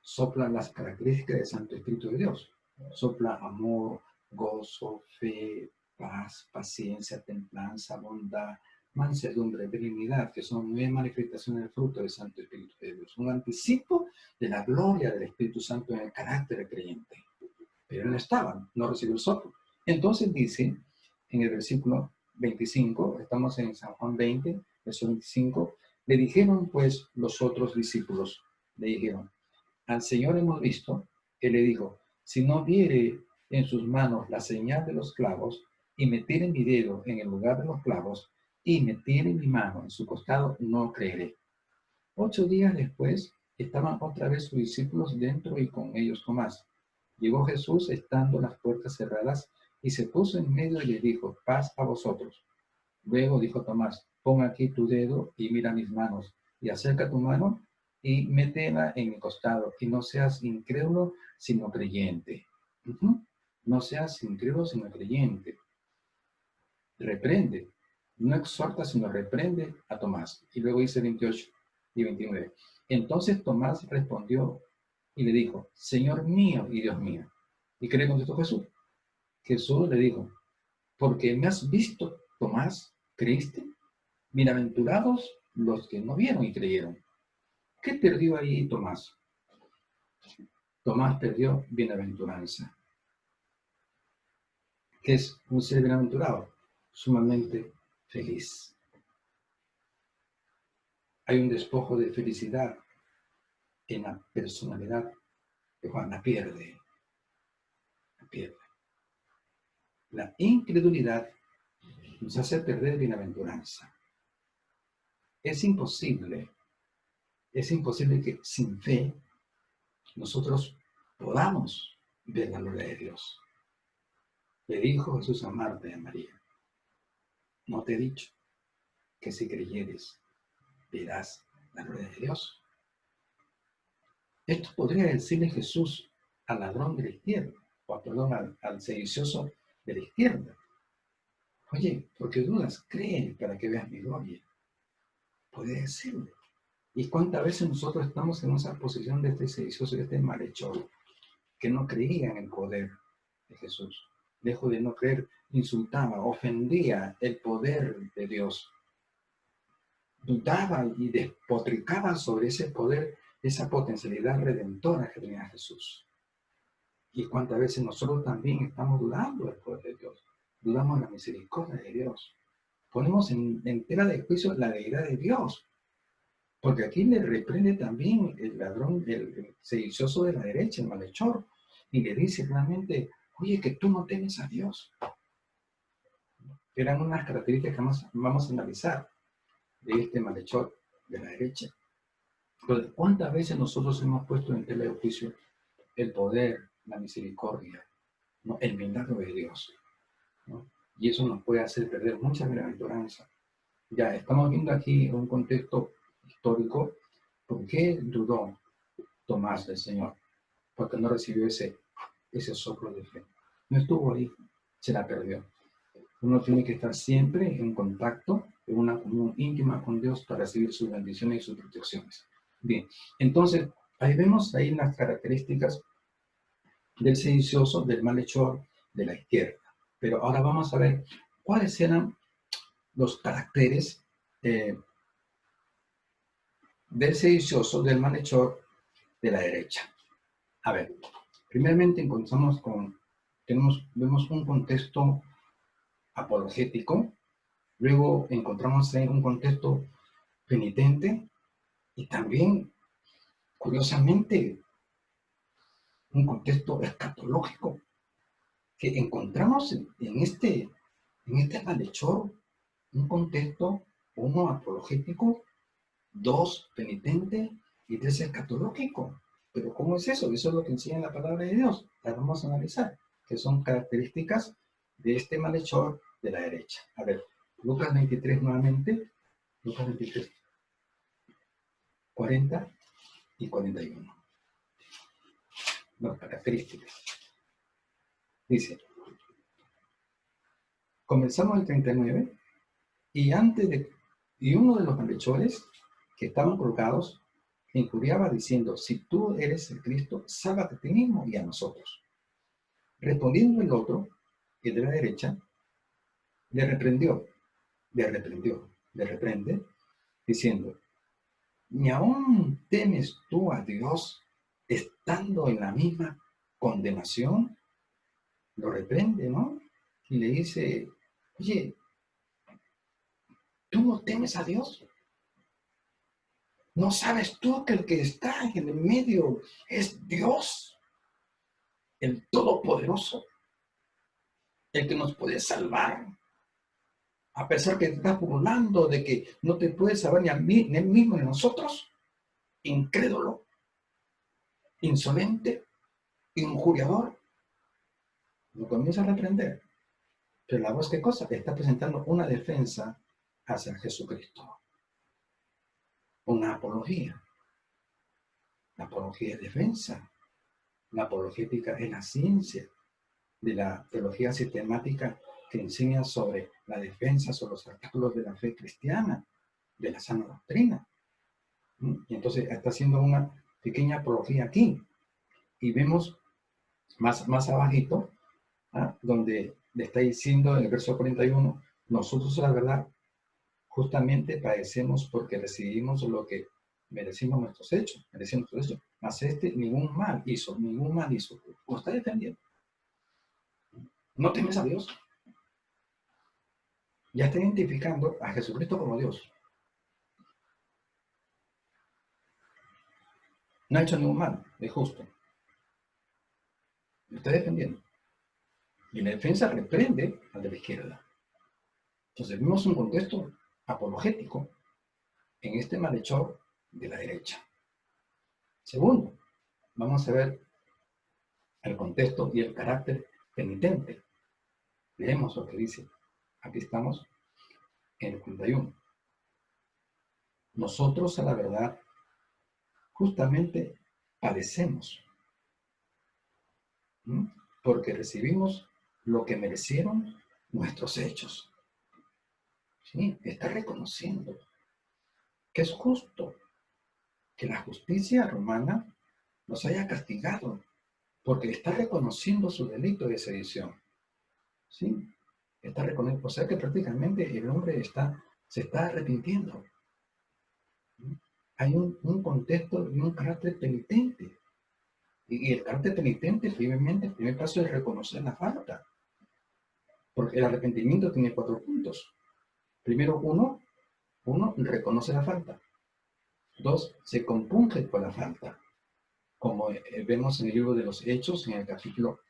Speaker 1: Sopla las características del Santo Espíritu de Dios. Sopla amor, gozo, fe, paz, paciencia, templanza, bondad, mansedumbre, benignidad, que son 9 manifestaciones del fruto del Santo Espíritu de Dios. Un anticipo de la gloria del Espíritu Santo en el carácter del creyente. Pero no estaban, no recibió el soplo. Entonces dice, en el versículo 25, estamos en San Juan 20, verso 25, le dijeron pues los otros discípulos, le dijeron, al Señor hemos visto, que le dijo, si no viere en sus manos la señal de los clavos, y metiere mi dedo en el lugar de los clavos, y metiere mi mano en su costado, no creeré. 8 días después, estaban otra vez sus discípulos dentro y con ellos Tomás. Llegó Jesús estando las puertas cerradas, y se puso en medio y le dijo, paz a vosotros. Luego dijo Tomás, pon aquí tu dedo y mira mis manos, y acerca tu mano y métela en mi costado, y no seas incrédulo, sino creyente. No seas incrédulo, sino creyente. Reprende, no exhorta, sino reprende a Tomás. Y luego dice 28 y 29. Entonces Tomás respondió y le dijo, Señor mío y Dios mío. ¿Y qué le contestó Jesús? Jesús le dijo, porque me has visto, Tomás, ¿creíste? Bienaventurados los que no vieron y creyeron. ¿Qué perdió ahí Tomás? Tomás perdió bienaventuranza. ¿Qué es un ser bienaventurado? Sumamente feliz. Hay un despojo de felicidad en la personalidad de Juan. La pierde. La pierde. La incredulidad nos hace perder bienaventuranza. Es imposible que sin fe nosotros podamos ver la gloria de Dios. Le dijo Jesús a Marta y a María, ¿no te he dicho que si creyeres verás la gloria de Dios? Esto podría decirle Jesús al ladrón de la izquierda, o perdón, al sedicioso de la izquierda. Oye, ¿por qué dudas? Cree para que veas mi gloria. Puede decirle. ¿Y cuántas veces nosotros estamos en esa posición de este sedicioso, de este malhechor, que no creía en el poder de Jesús? Lejos de no creer, insultaba, ofendía el poder de Dios. Dudaba y despotricaba sobre ese poder, esa potencialidad redentora que tenía Jesús. Y cuántas veces nosotros también estamos dudando del poder de Dios, dudamos de la misericordia de Dios. Ponemos en tela de juicio la deidad de Dios, porque aquí le reprende también el ladrón, el sedicioso de la derecha, el malhechor, y le dice realmente, oye, que tú no temes a Dios. Eran unas características que vamos a analizar de este malhechor de la derecha. Entonces, ¿cuántas veces nosotros hemos puesto en tela de juicio el poder, la misericordia, ¿no? El milagro de Dios, ¿no? Y eso nos puede hacer perder mucha bienaventuranza. Ya estamos viendo aquí un contexto histórico. ¿Por qué dudó Tomás del Señor? Porque no recibió ese soplo de fe. No estuvo ahí, se la perdió. Uno tiene que estar siempre en contacto, en una comunión íntima con Dios para recibir sus bendiciones y sus protecciones. Bien, entonces ahí vemos ahí las características del sedicioso, del malhechor, de la izquierda. Pero ahora vamos a ver cuáles eran los caracteres del sedicioso, del malhechor, de la derecha. A ver, primeramente vemos un contexto apologético, luego encontramos en un contexto penitente y también, curiosamente, un contexto escatológico que encontramos en este malhechor, un contexto, uno apologético, dos penitente y tres escatológico. Pero ¿cómo es eso? Eso es lo que enseña la palabra de Dios. La vamos a analizar, que son características de este malhechor de la derecha. A ver, Lucas 23 nuevamente, Lucas 23, 40 y 41. Las características. Dice, comenzamos el 39 y uno de los malhechores que estaban colgados injuriaba diciendo, si tú eres el Cristo, sálvate a ti mismo y a nosotros. Respondiendo el otro, el de la derecha, le reprende, diciendo, ¿ni aún temes tú a Dios estando en la misma condenación? Lo reprende, ¿no? Y le dice, oye, ¿tú no temes a Dios? ¿No sabes tú que el que está en el medio es Dios, el Todopoderoso, el que nos puede salvar? A pesar que te estás burlando de que no te puedes salvar ni a mí, ni a mí mismo, ni a nosotros, incrédulo, insolente, injuriador, lo comienza a reprender. Pero la voz, ¿qué cosa? Está presentando una defensa hacia Jesucristo, una apología. La apología es defensa. La apologética es la ciencia de la teología sistemática que enseña sobre la defensa, sobre los artículos de la fe cristiana, de la sana doctrina. Y entonces está haciendo una pequeña apología aquí. Y vemos más abajito, donde le está diciendo en el verso 41, nosotros la verdad justamente padecemos porque recibimos lo que merecemos nuestros hechos, mas este ningún mal hizo. ¿O está defendiendo? ¿No temes a Dios? Ya está identificando a Jesucristo como Dios. No ha hecho ningún mal, es justo. Lo está defendiendo. Y la defensa reprende al de la izquierda. Entonces vemos un contexto apologético en este malhechor de la derecha. Segundo, vamos a ver el contexto y el carácter penitente. Leemos lo que dice. Aquí estamos en el 41. Nosotros a la verdad justamente padecemos, ¿sí? Porque recibimos lo que merecieron nuestros hechos. ¿sí? Está reconociendo que es justo que la justicia romana los haya castigado, porque está reconociendo su delito de sedición, ¿sí? Está reconociendo, o sea que prácticamente el hombre se está arrepintiendo. ¿Sí? Hay un contexto y un carácter penitente. Y el carácter penitente, firmemente, el primer paso es reconocer la falta, porque el arrepentimiento tiene 4 puntos. Primero, uno reconoce la falta. 2, se compunge por la falta, como vemos en el libro de los Hechos, en el capítulo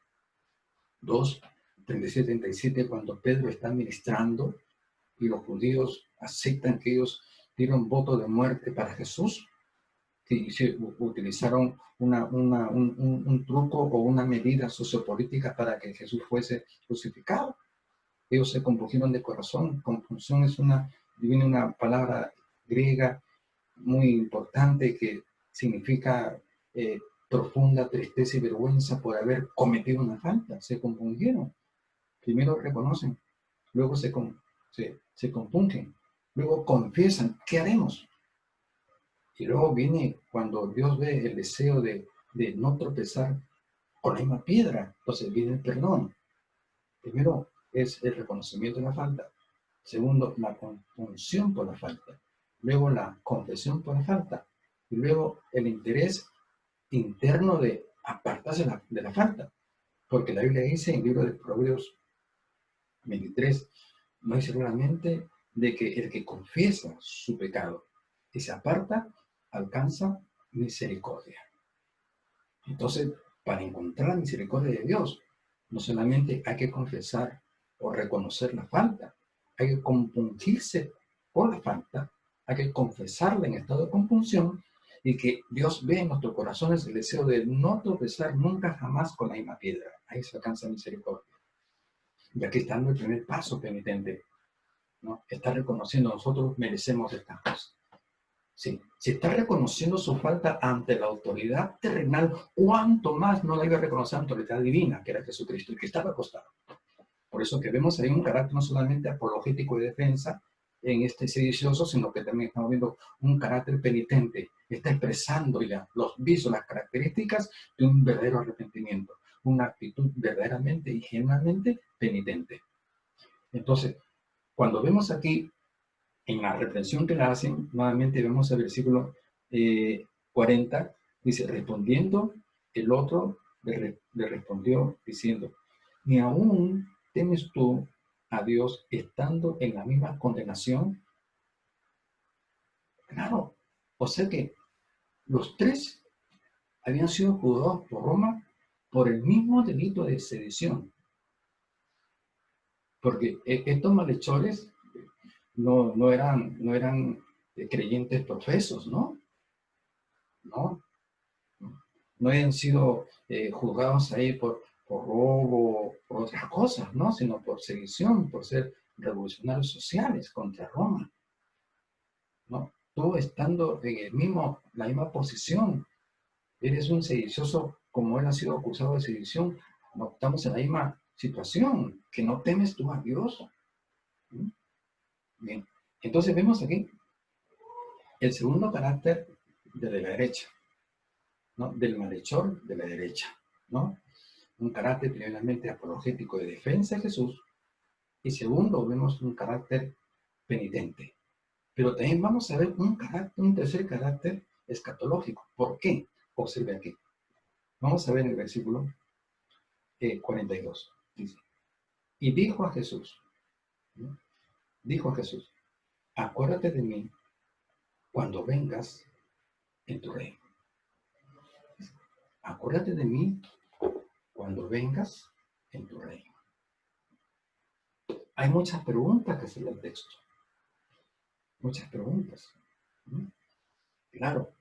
Speaker 1: 2, 37, cuando Pedro está ministrando y los judíos aceptan que ellos dieron voto de muerte para Jesús, que utilizaron un truco o una medida sociopolítica para que Jesús fuese crucificado. Ellos se compusieron de corazón. Compunción viene una palabra griega muy importante que significa profunda tristeza y vergüenza por haber cometido una falta. Se compungieron. Primero reconocen, luego se compungen, luego confiesan. ¿Qué haremos? Y luego viene cuando Dios ve el deseo de no tropezar con la misma piedra. Entonces viene el perdón. Primero es el reconocimiento de la falta. Segundo, la compunción por la falta. Luego la confesión por la falta. Y luego el interés interno de apartarse de la falta. Porque la Biblia dice en el libro de Proverbios 23, no dice claramente de que el que confiesa su pecado y se aparta, alcanza misericordia. Entonces, para encontrar la misericordia de Dios, no solamente hay que confesar o reconocer la falta, hay que compungirse por la falta, hay que confesarla en estado de compunción y que Dios ve en nuestros corazones el deseo de no tropezar nunca jamás con la misma piedra. Ahí se alcanza misericordia. Y aquí está el primer paso penitente, ¿no? Está reconociendo nosotros merecemos estas cosas. Sí. Si está reconociendo su falta ante la autoridad terrenal, ¿cuánto más no la iba a reconocer ante la autoridad divina, que era Jesucristo, el que estaba acostado? Por eso que vemos ahí un carácter no solamente apologético y defensa en este sedicioso, sino que también estamos viendo un carácter penitente. Está expresando ya los visos, las características de un verdadero arrepentimiento, una actitud verdaderamente y genuinamente penitente. Entonces, cuando vemos aquí en la reprensión que la hacen, nuevamente vemos el versículo 40, dice, respondiendo, el otro le respondió diciendo, ¿ni aún temes tú a Dios estando en la misma condenación? Claro, o sea que los 3 habían sido juzgados por Roma por el mismo delito de sedición, porque estos malhechores no eran creyentes profesos, ¿no? No, no hayan sido juzgados ahí por robo, por otras cosas, ¿no? Sino por sedición, por ser revolucionarios sociales contra Roma, ¿no? Tú estando en la misma posición, eres un sedicioso como él ha sido acusado de sedición, no estamos en la misma situación, que no temes tú a Dios. ¿Sí? Bien, entonces vemos aquí el segundo carácter de la derecha, ¿no? Del malhechor de la derecha, ¿no? Un carácter primeramente apologético de defensa de Jesús y segundo vemos un carácter penitente. Pero también vamos a ver un tercer carácter escatológico. ¿Por qué? Observe aquí. Vamos a ver en el versículo 42. Dice, y dijo a Jesús, ¿no? Dijo a Jesús, acuérdate de mí cuando vengas en tu reino. Acuérdate de mí cuando vengas en tu reino. Hay muchas preguntas que hacerle al texto. Muchas preguntas. ¿No? Claro,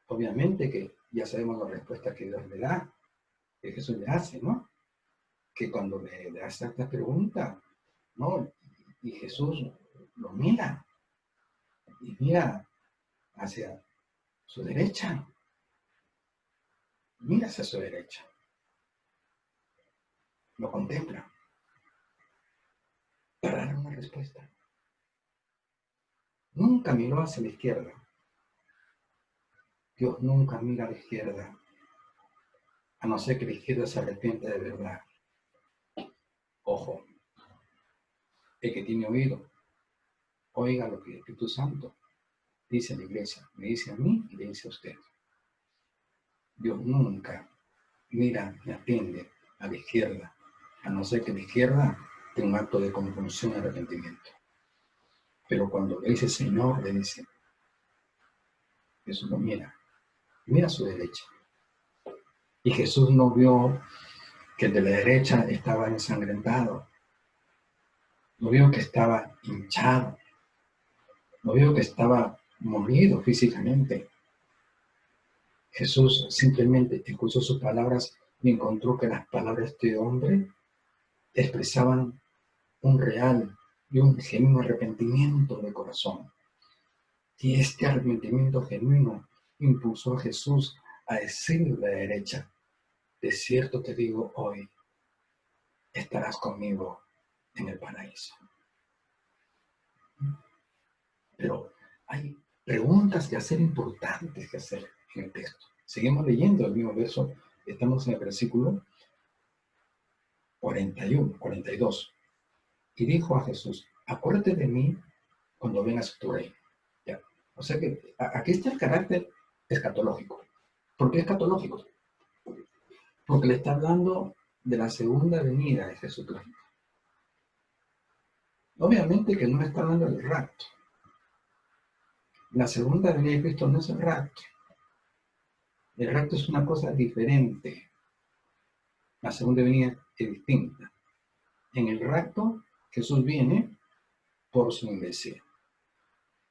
Speaker 1: obviamente que ya sabemos la respuesta que Dios le da, que Jesús le hace, ¿no? Que cuando le hace esta pregunta, ¿no? Y Jesús lo mira, y mira hacia su derecha, mira hacia su derecha, lo contempla para dar una respuesta. nunca miró hacia la izquierda. Dios nunca mira a la izquierda, a no ser que la izquierda se arrepiente de verdad. Ojo, el que tiene oído, oiga lo que el Espíritu Santo dice a la iglesia, me dice a mí y le dice a usted. Dios nunca mira ni atiende a la izquierda, a no ser que la izquierda tenga un acto de confusión y arrepentimiento. Pero cuando le dice Señor, le dice, Jesús lo mira a su derecha. Y Jesús no vio que el de la derecha estaba ensangrentado, no vio que estaba hinchado, no vio que estaba molido físicamente. Jesús simplemente escuchó sus palabras y encontró que las palabras de este hombre expresaban un real y un genuino arrepentimiento de corazón. Y este arrepentimiento genuino impulsó a Jesús a decirle a la derecha, de cierto te digo hoy, estarás conmigo en el paraíso. Pero hay preguntas que hacer importantes que hacer en el texto. Seguimos leyendo el mismo verso, estamos en el versículo 42. Y dijo a Jesús, acuérdate de mí cuando vengas a tu reino. ¿Ya? O sea que aquí está el carácter escatológico. ¿Por qué escatológico? Porque le está hablando de la segunda venida de Jesucristo. Obviamente que no está hablando del rapto. La segunda venida de Cristo no es el rapto. El rapto es una cosa diferente. La segunda venida es distinta. En el rapto, Jesús viene por su iglesia.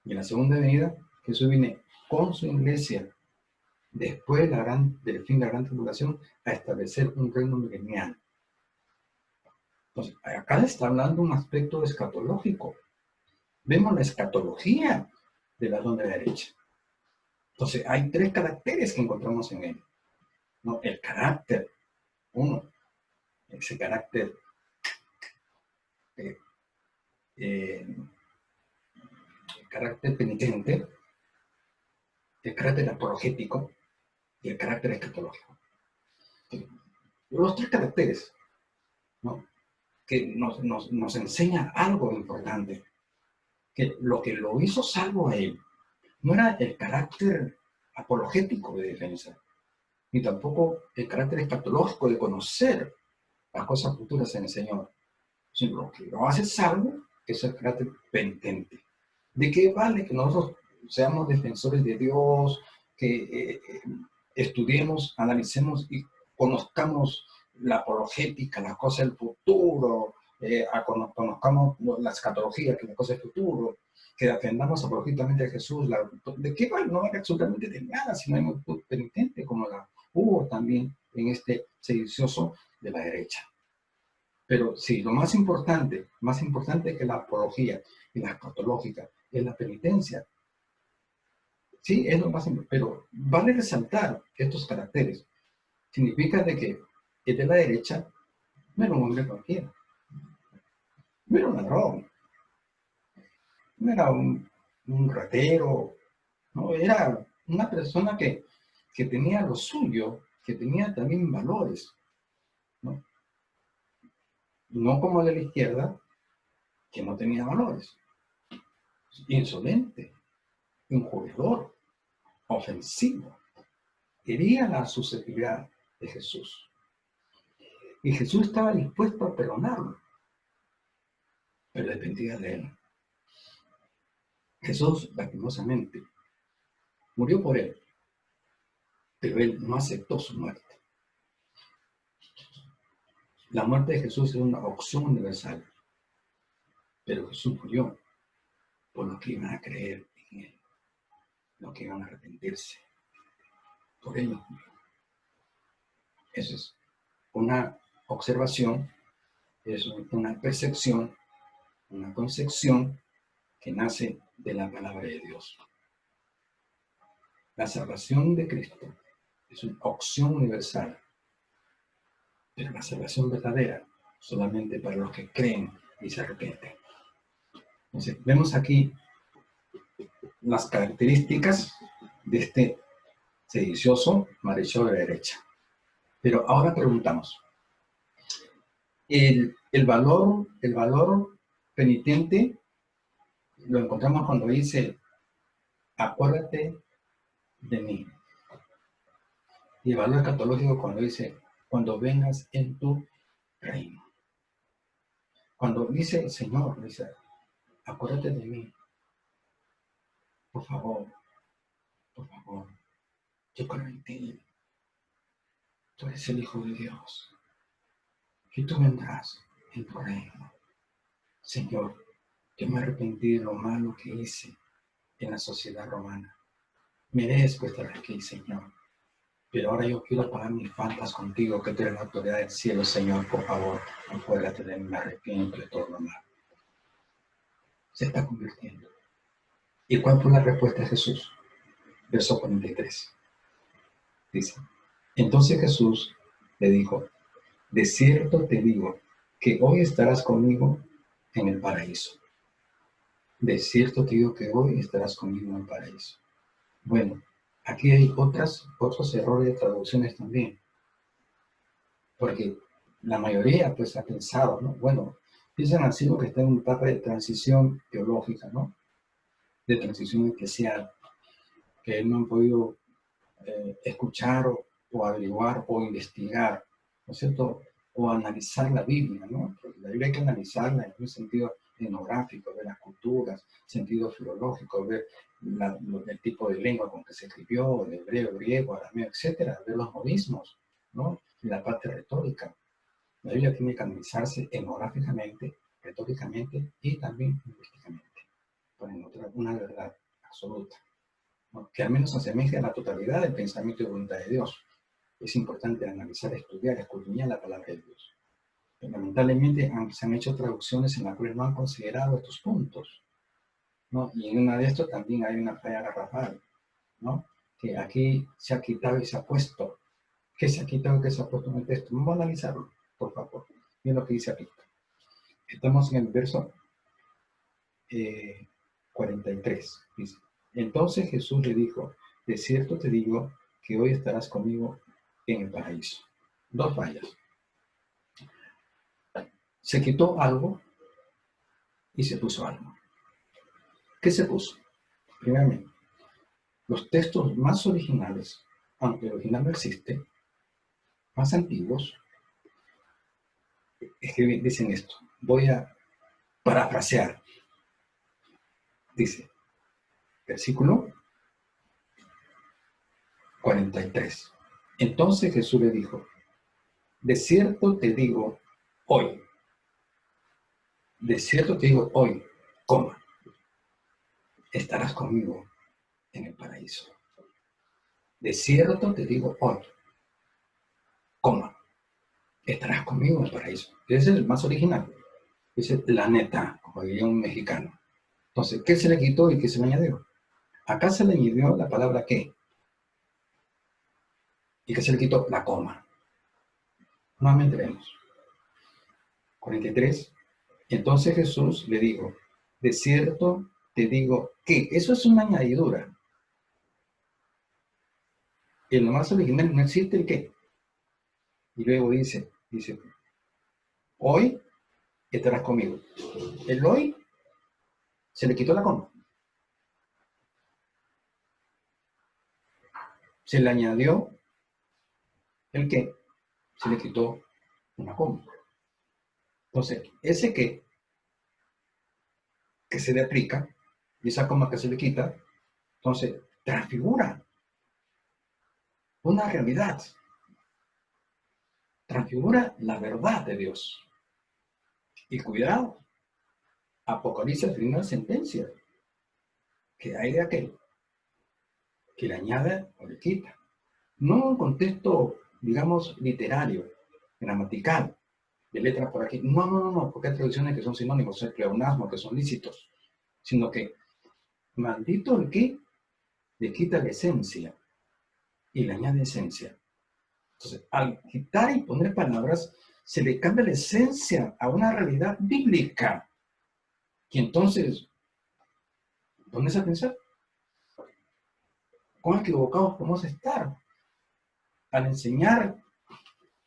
Speaker 1: Y en la segunda venida, Jesús viene con su iglesia, después del fin de la gran tribulación, a establecer un reino milenial. Entonces, acá está hablando un aspecto escatológico. Vemos la escatología de la onda derecha. Entonces, hay tres caracteres que encontramos en él. ¿No? El carácter, uno, ese carácter el carácter penitente, el carácter apologético y el carácter escatológico. Los tres caracteres, ¿no? Que nos enseña algo importante, que lo que lo hizo salvo a él no era el carácter apologético de defensa, ni tampoco el carácter escatológico de conocer las cosas futuras en el Señor, sino lo que lo hace salvo es el carácter penitente. ¿De qué vale que nosotros seamos defensores de Dios, que estudiemos, analicemos y conozcamos la apologética, las cosas del futuro, conozcamos la escatología, que es la cosa del futuro, que defendamos apologéticamente a Jesús? ¿De qué vale? No vale absolutamente de nada si no hay muy penitente como la hubo también en este sedicioso de la derecha. Pero sí, lo más importante que la apología y la escatológica es la penitencia. Sí, es lo más importante, pero vale resaltar estos caracteres. Significa de que el de la derecha no era un hombre cualquiera, no era un ladrón, no era un ratero, no, era una persona que tenía lo suyo, que tenía también valores, ¿no? No como el de la izquierda, que no tenía valores. Insolente, injuridor, ofensivo, hería la susceptibilidad de Jesús. Y Jesús estaba dispuesto a perdonarlo, pero dependía de él. Jesús, lastimosamente, murió por él, pero él no aceptó su muerte. La muerte de Jesús es una opción universal, pero Jesús murió por los que iban a creer en él, los que iban a arrepentirse. Por ellos murió. Esa es una observación, es una percepción, una concepción que nace de la palabra de Dios. La salvación de Cristo es una opción universal, pero la salvación verdadera solamente para los que creen y se arrepienten. Entonces, vemos aquí las características de este sedicioso marechó de la derecha. Pero ahora preguntamos, el valor penitente lo encontramos cuando dice, acuérdate de mí. Y el valor escatológico cuando dice, cuando vengas en tu reino. Cuando dice, Señor, dice, acuérdate de mí. Por favor, yo creo en ti. Tú eres el Hijo de Dios. Y tú vendrás en tu reino. Señor, yo me arrepentí de lo malo que hice en la sociedad romana. Merezco estar aquí, Señor. Pero ahora yo quiero pagar mis faltas contigo, que tú eres la autoridad del cielo, Señor. Por favor, acuérdate de mí, me arrepiento de todo lo malo. Se está convirtiendo. ¿Y cuál fue la respuesta de Jesús? Verso 43. Dice, entonces Jesús le dijo, de cierto te digo, que hoy estarás conmigo en el paraíso. De cierto te digo que hoy estarás conmigo en el paraíso. Bueno, aquí hay otros errores de traducciones también. Porque la mayoría pues ha pensado, ¿no? Bueno, piensan así lo que está en una etapa de transición teológica, ¿no? De transición eclesial, que no han podido escuchar o averiguar o investigar, ¿no es cierto? O analizar la Biblia, ¿no? Porque la Biblia hay que analizarla en un sentido etnográfico, ver las culturas, sentido filológico, ver el tipo de lengua con que se escribió, el hebreo, griego, arameo, etcétera, ver los modismos, ¿no? Y la parte retórica. La Biblia tiene que analizarse etnográficamente, retóricamente y también lingüísticamente, para encontrar una verdad absoluta, ¿no? Que al menos asemeje a la totalidad del pensamiento y voluntad de Dios. Es importante analizar, estudiar, escudriñar la palabra de Dios. Pero lamentablemente se han hecho traducciones en las cuales no han considerado estos puntos, ¿no? Y en una de estos también hay una falla garrafal, ¿no? Que aquí se ha quitado y se ha puesto. ¿Qué se ha quitado y qué se ha puesto en el texto? Vamos a analizarlo, por favor. Miren lo que dice aquí. Estamos en el verso 43. Dice, entonces Jesús le dijo, de cierto te digo que hoy estarás conmigo en el paraíso. Dos fallas. Se quitó algo y se puso algo. ¿Qué se puso? Primeramente, los textos más originales, aunque el original no existe, más antiguos, dicen esto. Voy a parafrasear. Dice, versículo 43. Entonces Jesús le dijo, de cierto te digo hoy, de cierto te digo hoy, coma, estarás conmigo en el paraíso. De cierto te digo hoy, coma, estarás conmigo en el paraíso. Ese es el más original. Ese es la neta, como diría un mexicano. Entonces, ¿qué se le quitó y qué se le añadió? Acá se le añadió la palabra qué. ¿Y qué se le quitó? La coma. Nuevamente vemos. 43. Entonces Jesús le dijo, de cierto te digo que. Eso es una añadidura. En lo más original no existe el qué. Y luego dice, hoy estarás conmigo. El hoy se le quitó la coma. Se le añadió el qué. Se le quitó una coma. Entonces, ese qué que se le aplica y esa coma que se le quita, entonces transfigura una realidad. Transfigura la verdad de Dios. Y cuidado, Apocalipsis tiene una sentencia que hay de aquel que le añade o le quita. No en un contexto, digamos, literario, gramatical, de letra por aquí. No, porque hay traducciones que son sinónimos, hay pleonasmos que son lícitos, sino que maldito el que le quita la esencia y le añade esencia. Entonces, al quitar y poner palabras, se le cambia la esencia a una realidad bíblica. Y entonces, ¿pones a pensar? cuán equivocados podemos estar al enseñar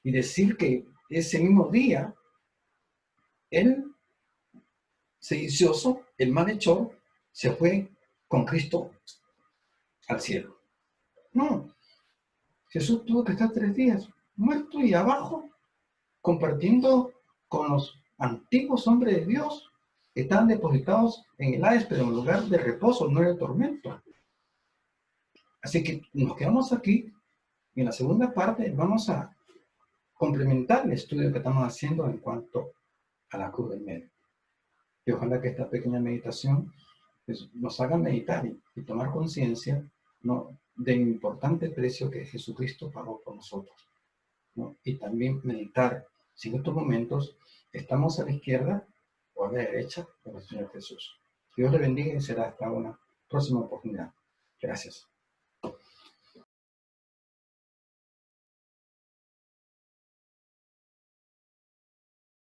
Speaker 1: y decir que ese mismo día el sedicioso, el malhechor, se fue con Cristo al cielo. No, Jesús tuvo que estar 3 días muerto y abajo, compartiendo con los antiguos hombres de Dios que estaban depositados en el Hades, pero en lugar de reposo, no era tormento. Así que nos quedamos aquí y en la segunda parte vamos a complementar el estudio que estamos haciendo en cuanto a la cruz del medio. Y ojalá que esta pequeña meditación pues, nos haga meditar y tomar conciencia, ¿no?, del importante precio que Jesucristo pagó por nosotros, ¿no? Y también meditar si en estos momentos estamos a la izquierda o a la derecha de nuestro Señor Jesús. Dios le bendiga y será hasta una próxima oportunidad. Gracias.